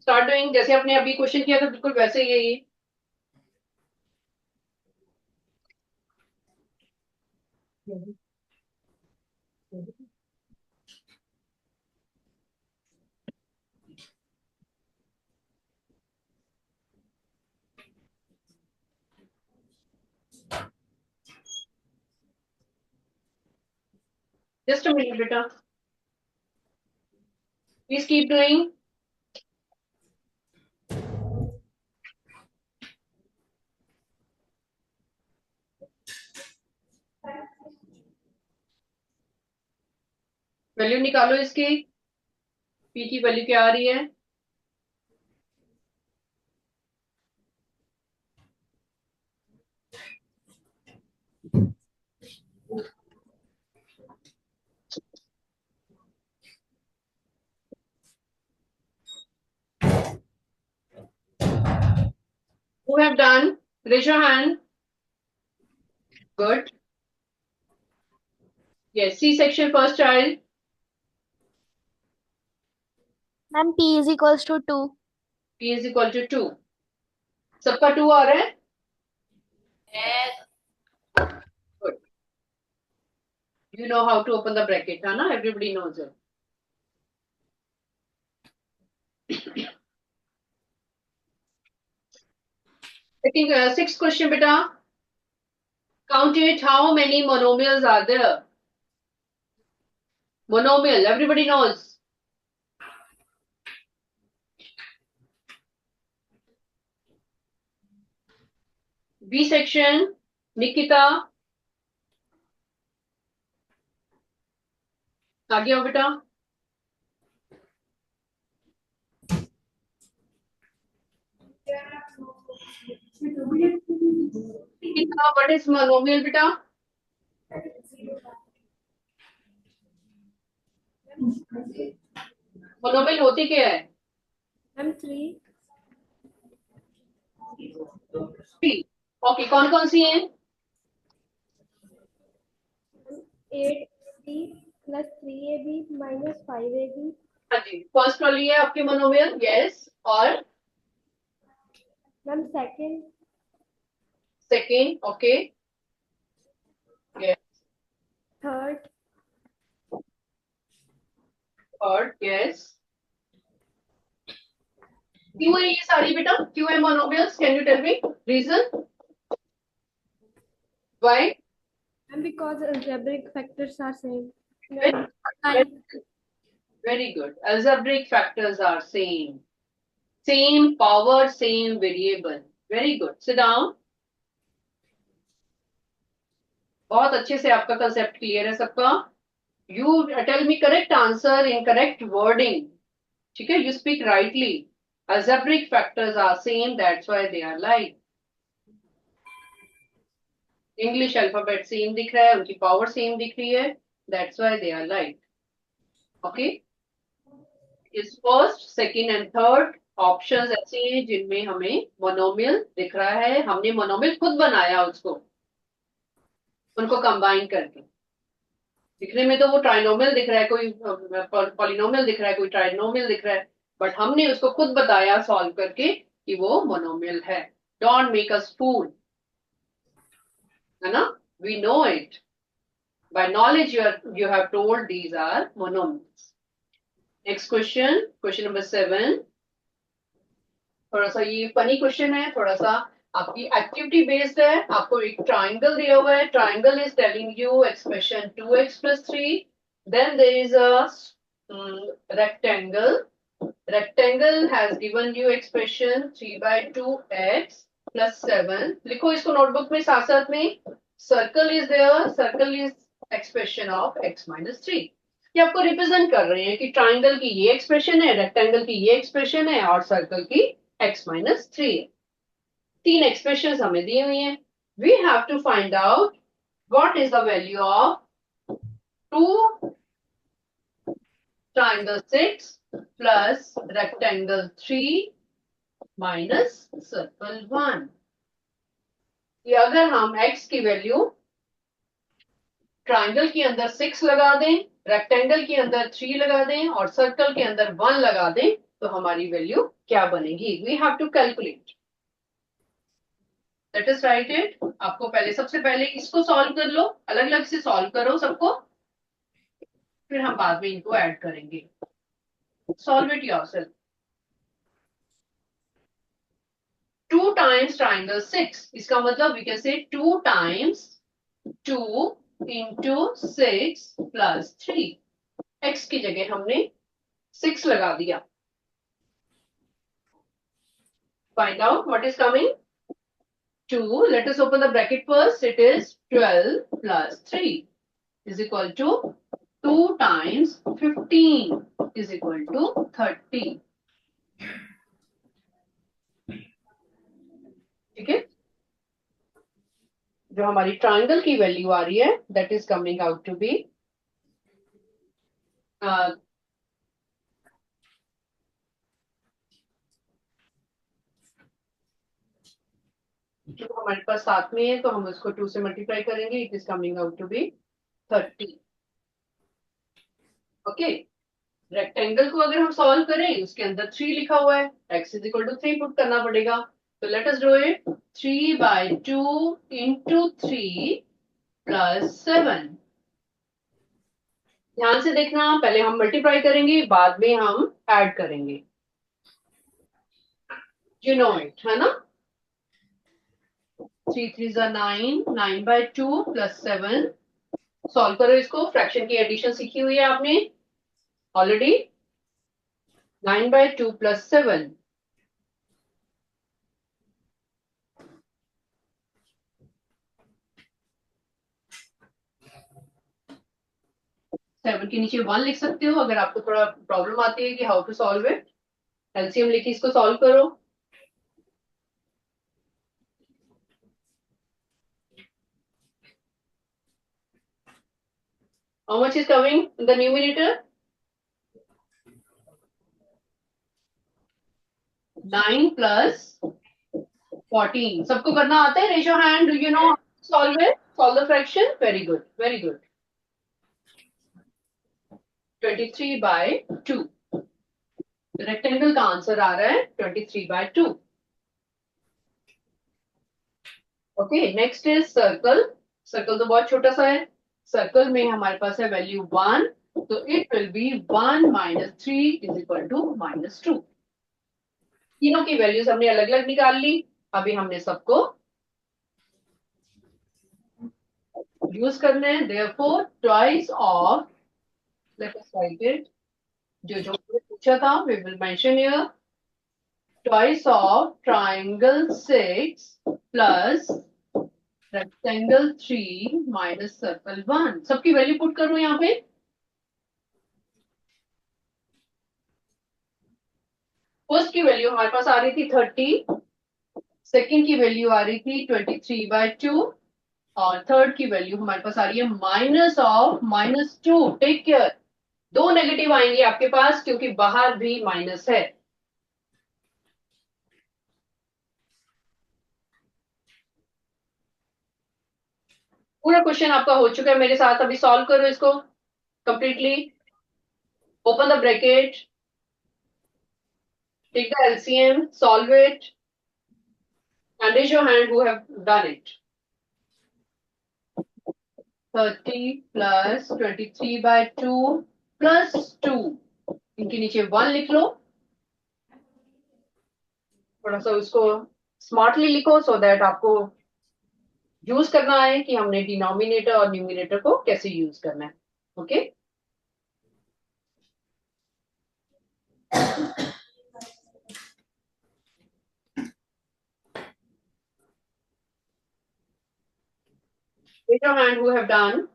Start doing. जैसे आपने अभी क्वेश्चन किया था बिल्कुल वैसे ही है ये. Just a minute बेटा. Please keep doing. वैल्यू निकालो इसकी. P की वैल्यू क्या आ रही है? Who have done? Raise your hand. Good. Yes, C section first child. Ma'am, P is equals to 2. P is equal to 2. सबका 2 आ रहा है? Good. You know how to open the bracket, है ना? Everybody knows it. Sixth question beta. Count it. How many monomials are there? Monomial, everybody knows. B section, Nikita. आगे आओ बेटा. Nikita, what is monomial बेटा? Monomial होती क्या है? Ma'am 3. 3. Okay, कौन कौन सी हैं? 8C plus 3AB minus 5AB. हाँ जी, फर्स्ट वाली है आपकी मोनोमियल. यस. और ma'am second. Second. Okay. Yes. Third. Third. Yes. क्यों है ये सारी बेटा? क्यों है monomials? Can you tell me reason why? And because algebraic factors are same. Very good. Algebraic factors are same. Same power, same variable. Very good. Sit down. बहुत अच्छे से आपका कंसेप्ट क्लियर है सबका. You tell me correct answer in correct wording. ठीक है, you speak rightly. Algebraic factors are same, that's why they are like. English alphabet same दिख रहा है, उनकी पावर सेम दिख रही है, that's why they are like. ओके, इस first, second and third options ऐसे हैं जिनमें हमें मोनोमियल दिख रहा है. हमने मोनोमियल खुद बनाया उसको, उनको कंबाइन करके. दिखने में तो वो ट्राइनोमियल दिख रहा है, कोई पॉलिनोमियल दिख रहा है, कोई ट्राइनोमियल दिख रहा है, बट हमने उसको खुद बताया सॉल्व करके कि वो मोनोमियल है. डोंट मेक अस फूल, है ना? We know it. By knowledge you have told these are monomials. Next question, question number 7. थोड़ा सा ये फनी क्वेश्चन है, थोड़ा सा आपकी एक्टिविटी बेस्ड है. आपको एक ट्राइंगल दिया हुआ है. Triangle is telling you expression 2x + 3. Then there is a rectangle. Rectangle has given you expression 3/2x + 7. लिखो इसको नोटबुक में साथ साथ में. Circle is there, circle is expression of x - 3. ये आपको रिप्रेजेंट कर रहे हैं कि ट्राइंगल की ये एक्सप्रेशन है, रेक्टेंगल की ये एक्सप्रेशन है और सर्कल की x - 3 है. तीन एक्सप्रेशंस हमें दी हुई हैं. We have to find out what is the value of 2 triangle 6 plus rectangle 3 minus circle 1. ये अगर हम x की वैल्यू ट्राइंगल के अंदर 6 लगा दें, रेक्टेंगल के अंदर 3 लगा दें और सर्कल के अंदर 1 लगा दें तो हमारी वैल्यू क्या बनेगी? We have to calculate. Let us write it. आपको पहले, सबसे पहले इसको सॉल्व कर लो, अलग अलग से सॉल्व करो सबको, फिर हम बाद में इनको ऐड करेंगे. Solve it yourself. 2 times triangle 6, इसका मतलब वी कैन से 2 times 2 into 6 plus 3. x की जगह हमने 6 लगा दिया. Find out what is coming. 2, let us open the bracket first. It is 12 plus 3 is equal to 2 times 15 is equal to 30. ठीक है, जो हमारी ट्राइंगल की वैल्यू आ रही है that is coming out to be जो हमारे पास साथ में है तो हम उसको 2 से मल्टीप्लाई करेंगे. It is coming out to be 30. Okay, rectangle को अगर हम सॉल्व करें उसके अंदर 3 लिखा हुआ है, x = 3 पुट करना पड़ेगा. तो let us do it. 3/2 into 3 plus 7. ध्यान से देखना, पहले हम मल्टीप्लाई करेंगे, बाद में हम ऐड करेंगे. यू नो इट, है ना? 3 3s are 9, 9/2 plus 7. सॉल्व करो इसको. फ्रैक्शन की एडिशन सीखी हुई है आपने ऑलरेडी. 9/2 plus 7. 7 के नीचे 1 लिख सकते हो अगर आपको थोड़ा प्रॉब्लम आती है कि how to solve it. LCM लिखी इसको सॉल्व करो. How much is coming in the numerator? 9 plus 14. सबको करना आता है? Raise your hand. Do you know how to solve it? Solve the fraction. Very good. Very good. 23/2. Rectangle का answer आ रहा है 23/2. Okay, next is circle. Circle तो बहुत छोटा सा है. सर्कल में हमारे पास है वैल्यू 1, तो it will be 1 - 3 is equal to -2. तीनों की वैल्यूज हमने अलग अलग निकाल ली. अभी हमने सबको यूज करना है. Therefore twice of, let us write it, जो पूछा था we will mention here. Twice of triangle 6 plus rectangle 3 minus circle 1. सबकी वैल्यू पुट करो यहाँ पे. फर्स्ट की वैल्यू हमारे पास आ रही थी 30, सेकंड की वैल्यू आ रही थी 23/2 और थर्ड की वैल्यू हमारे पास आ रही है -2। टेक केयर, दो नेगेटिव आएंगे आपके पास क्योंकि बाहर भी माइनस है। पूरा क्वेश्चन आपका हो चुका है मेरे साथ, अभी सॉल्व करो इसको completely. Open the bracket, take the LCM, solve it and raise your hand who have done it. 30 plus 23/2 plus 2, इनके नीचे 1 लिख लो। थोड़ा सा उसको स्मार्टली लिखो सो दैट आपको यूज करना है कि हमने डिनोमिनेटर और न्यूमिनेटर को कैसे यूज करना है। Okay raise your hand who have done.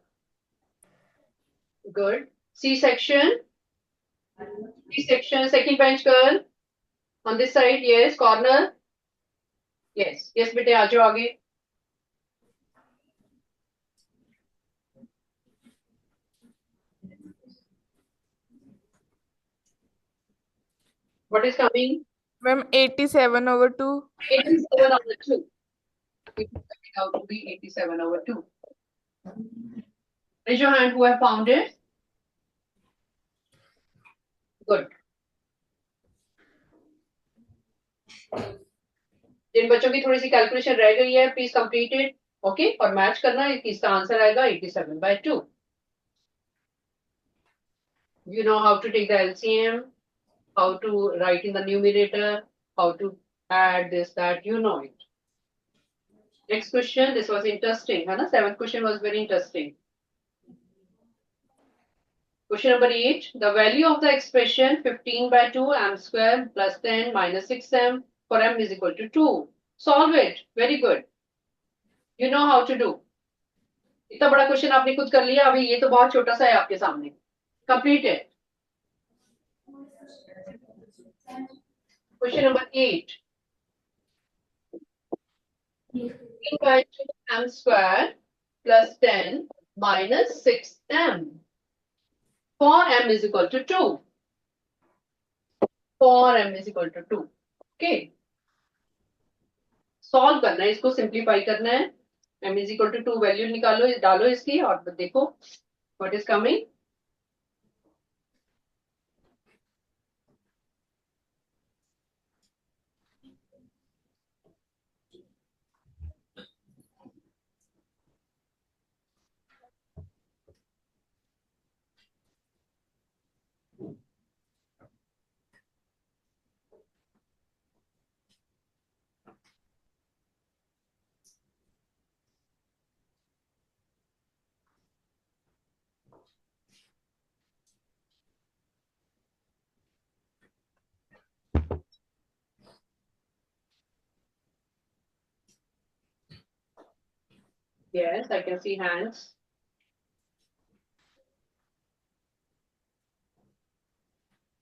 Good. C section, second bench girl on this side. Yes, corner. Yes बेटे आ जाओ आगे। What is coming? Ma'am, 87/2. 87/2. It is coming out to be 87/2. Raise your hand who have found it. Good. जिन बच्चों की थोड़ी सी calculation रह गई है please complete it. Okay, और मैच करना है, इसका आंसर आएगा 87/2। You know how to take the LCM, how to write in the numerator, how to add this, that, you know it. Next question, this was interesting, है ना? 7th question was very interesting. Question number 8, the value of the expression 15/2 m square plus 10 minus 6m for m is equal to 2. Solve it. Very good. You know how to do. इतना बड़ा question आपने खुद कर लिया, अभी ये तो बहुत छोटा सा है आपके सामने। Complete it. Question number 8. 15/2 m square plus 10 minus 6m for m is equal to 2. For m is equal to 2. Okay. Solve करना है, इसको सिंप्लीफाई करना है। m is equal to 2 value निकालो, डालो इसकी और देखो what is coming. Yes, I can see hands.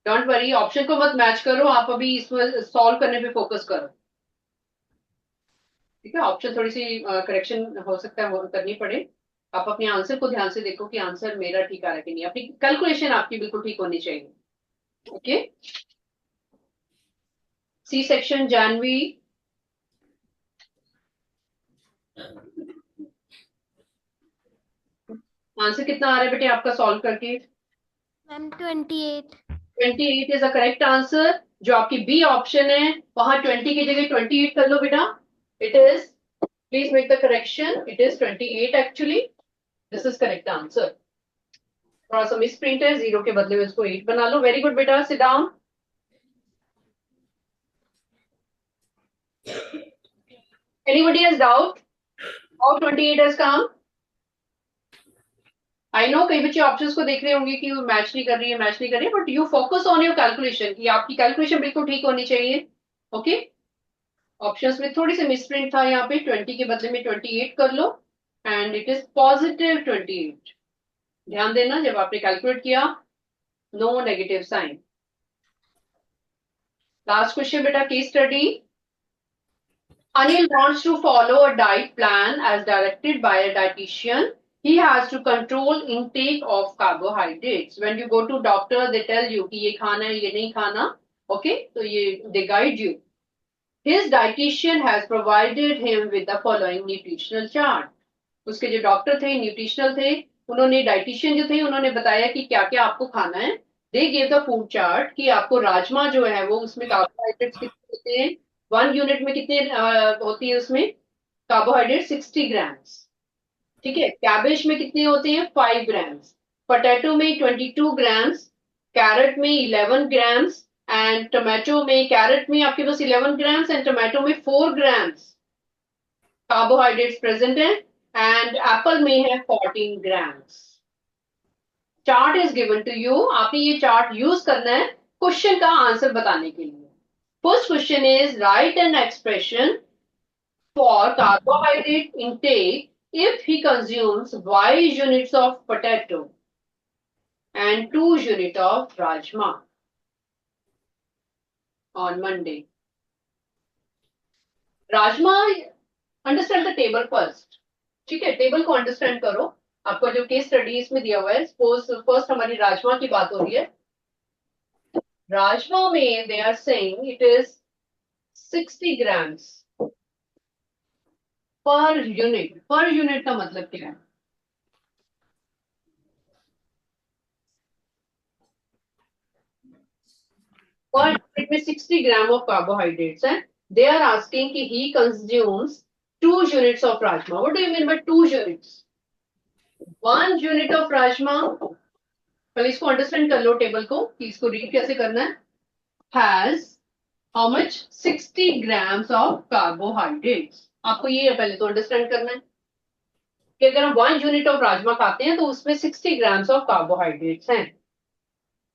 Don't worry, option को मत मैच करो, आप अभी इसमें सॉल्व करने पे फोकस करो। ठीक है, ऑप्शन थोड़ी सी करेक्शन हो सकता है करनी पड़े। आप अपने आंसर को ध्यान से देखो कि आंसर मेरा ठीक आ रहा है कि नहीं, अपनी कैलकुलेशन आपकी बिल्कुल ठीक होनी चाहिए। Okay, C section Janvi. Answer कितना आ रहा है बेटे आपका सॉल्व करके? Ma'am 28। 28 is the correct answer. जो आपकी बी ऑप्शन है वहां 20 की जगह 28 कर लो बेटा। It is, please make the correction, it is 28 actually. This is correct answer. थोड़ा सा मिस प्रिंट है, 0 के बदले में इसको 8 बना लो। वेरी गुड बेटा, sit down. Anybody has doubt how 28 has come? I know कई बच्चे ऑप्शंस को देख रहे होंगे कि वो मैच नहीं कर रही है, मैच नहीं कर रही है, but you focus on your calculation कि आपकी कैलकुलेशन बिल्कुल ठीक होनी चाहिए। ओके, ऑप्शंस में थोड़ी सी मिसप्रिंट था, यहाँ पे 20 के बदले में 28 कर लो एंड इट इज पॉजिटिव 28। ध्यान देना, जब आपने कैलकुलेट किया no negative sign. Last question बेटा, case study. Anil wants to follow a diet plan as directed by a dietitian. He has to control intake of carbohydrates. When you go to doctor, they tell you कि ये खाना है, ये नहीं खाना. Okay, तो ये they guide you. His dietitian has provided him with the following nutritional chart. उसके जो डॉक्टर थे, न्यूट्रिशनल थे, उन्होंने डाइटिशियन जो थे उन्होंने बताया कि क्या क्या आपको खाना है. They gave the food chart कि आपको राजमा जो है वो उसमें कार्बोहाइड्रेट्स कितने होते हैं, 1 यूनिट में कितने होती है उसमें कार्बोहाइड्रेट 60 ग्राम्स. ठीक है. कैबेज में कितने होते हैं 5 ग्राम्स, पोटैटो में 22 ग्राम्स, कैरेट में 11 ग्राम्स एंड टोमेटो में, कैरेट में आपके पास 11 ग्राम्स एंड टोमेटो में 4 ग्राम्स कार्बोहाइड्रेट्स प्रेजेंट है एंड एप्पल में है 14 grams. Chart is given to you. आपने ये चार्ट यूज करना है क्वेश्चन का आंसर बताने के लिए. First question is right an expression for carbohydrate intake if he consumes y units of potato and 2 units of rajma on Monday. Rajma, understand the table first. ठीक है, table को understand करो. आपको जो केस स्टडी इसमें दिया हुआ है, सपोज फर्स्ट हमारी राजमा की बात हो रही है. राजमा में they are saying it is 60 grams per unit. Per unit का मतलब क्या है? पर यूनिट में 60 ग्राम ऑफ कार्बोहाइड्रेट्स है. दे आर आस्किंग कि he consumes 2 units of rajma. What do you mean by 2 units? 1 unit of rajma, पहले इसको अंडरस्टैंड कर लो टेबल को कि इसको रीड कैसे करना है. Has how much 60 grams of carbohydrates. आपको ये पहले तो अंडरस्टैंड करना है कि अगर हम 1 यूनिट ऑफ राजमा खाते हैं तो उसमें 60 ग्राम्स ऑफ कार्बोहाइड्रेट्स हैं.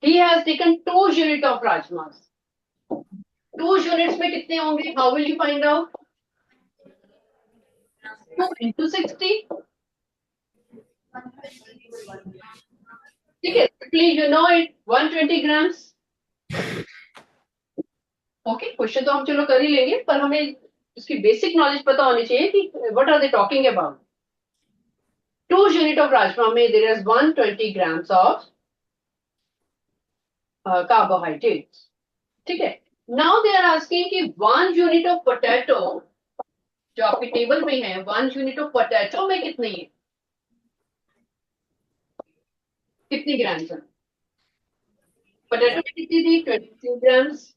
He has taken 2 unit of rajma. 2 units में कितने होंगे? How will you find out? 2 into 60. ठीक है, please you know it 120 grams. Okay, question तो हम चलो कर ही लेंगे पर हमें इसकी बेसिक नॉलेज पता होनी चाहिए कि what are they talking about. 2 unit of rajma में there is 120 grams of carbohydrates. ठीक है. नाउ दे आर आस्किंग कि 1 यूनिट ऑफ पोटैटो जो आपके टेबल में है, 1 यूनिट ऑफ पोटैटो में कितनी है, कितनी ग्राम्स है? पोटैटो में कितनी थी? 22 ग्राम्स.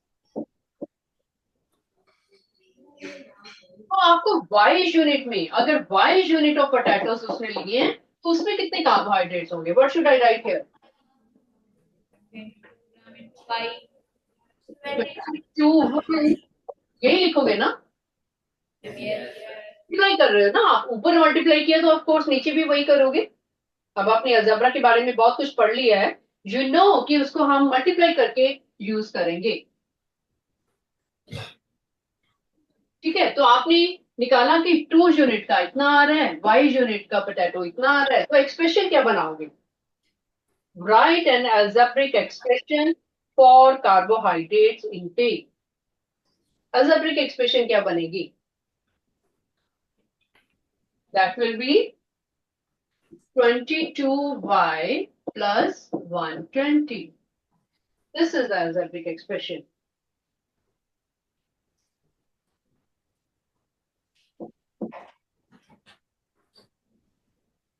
तो आपको y यूनिट में, अगर y यूनिट ऑफ पोटैटोस उसने लिए हैं तो उसमें कितने कार्बोहाइड्रेट्स होंगे? What should I right here? 2 यही लिखोगे ना? मल्टीप्लाई कर रहे हो ना आप, ऊपर मल्टीप्लाई किया तो ऑफ कोर्स नीचे भी वही करोगे. अब आपने अलजेब्रा के बारे में बहुत कुछ पढ़ लिया है, यू नो कि उसको हम मल्टीप्लाई करके यूज करेंगे. ठीक है. तो आपने निकाला कि 2 यूनिट का इतना आ रहा है, y यूनिट का पोटैटो इतना आ रहा है, तो एक्सप्रेशन क्या बनाओगे? Right N algebraic expression for carbohydrates intake. Algebraic expression क्या बनेगी? That will B 22y plus 120. This is the algebraic expression.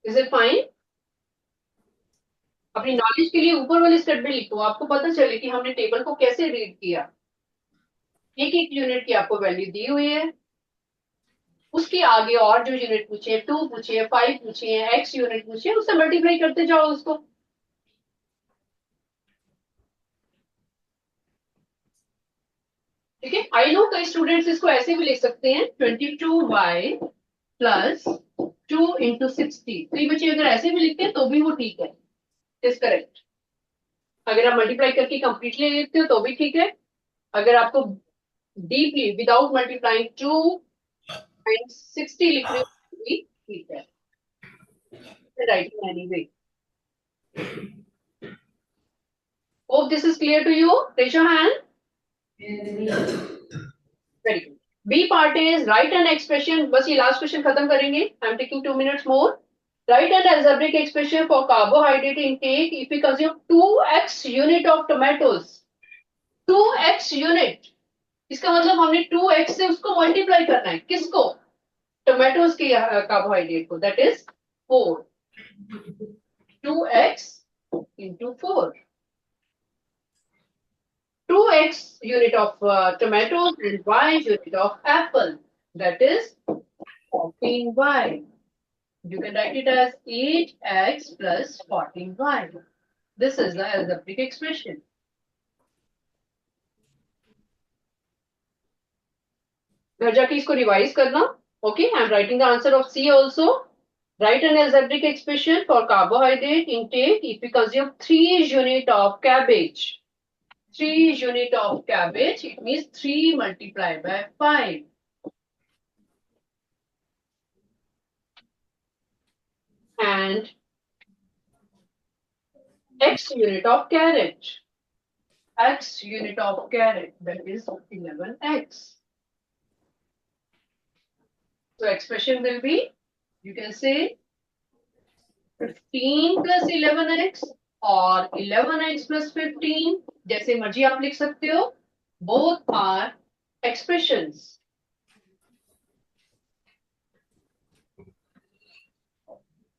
Is it fine? अपनी नॉलेज के लिए ऊपर वाले स्टेटमेंट लिखो, आपको पता चले कि हमने टेबल को कैसे रीड किया. एक एक यूनिट की आपको वैल्यू दी हुई है, उसके आगे और जो यूनिट पूछे, 2 पूछे, 5 पूछे, x यूनिट पूछे, उससे मल्टीप्लाई करते जाओ उसको. ठीक है. आई नो कई स्टूडेंट्स इसको ऐसे भी लिख सकते हैं 22y प्लस 2 into 60. तो ये बच्चे अगर ऐसे भी लिखते हैं तो भी वो ठीक है, इज करेक्ट. अगर आप मल्टीप्लाई करके कंप्लीटली लिखते हो तो भी ठीक है. अगर आपको डीपली विदाउट मल्टीप्लाइंग 2 and 60 लिख रहे हो तो भी ठीक है. Writing anyway. Hope this is clear to you. Raise your hand. Very good. B part is write an expression. बस ये last question खत्म करेंगे. I'm taking 2 minutes more. Write an algebraic expression for carbohydrate intake if we consume 2x unit of tomatoes. 2x unit. इसका मतलब हमने 2x से उसको multiply करना है. किसको? टोमेटोज की कार्बोहाइड्रेट को. That is 4. 2x into 4. 2x unit of tomatoes and y unit of apple. That is 14y. You can write it as 8x plus 14y. This is the algebraic expression. घर जाके इसको revise करना. Okay, I am writing the answer of C also. Write an algebraic expression for carbohydrate intake if we consume 3 unit of cabbage. 3 unit of cabbage, it means 3 multiplied by 5. And x unit of carrot. X unit of carrot, that is 11x. So expression will be, you can say 15 plus 11x or 11x plus 15. जैसे मर्जी आप लिख सकते हो. Both are expressions.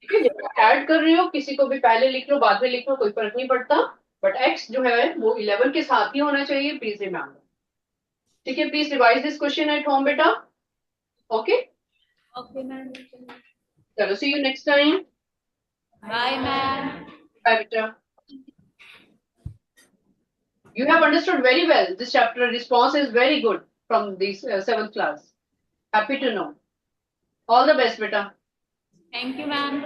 ठीक है, जब add कर रहे हो किसी को भी पहले लिख लो बाद में लिख लो कोई फर्क नहीं पड़ता. बट x जो है वो 11 के साथ ही होना चाहिए. Please remember. ठीक है, please revise this question at home बेटा. ओके. Okay, ma'am. चलो, see you next time. Bye, ma'am. Bye beta. You have understood very well. This chapter response is very good from this 7th class. Happy to know. All the best, beta. Thank you, ma'am.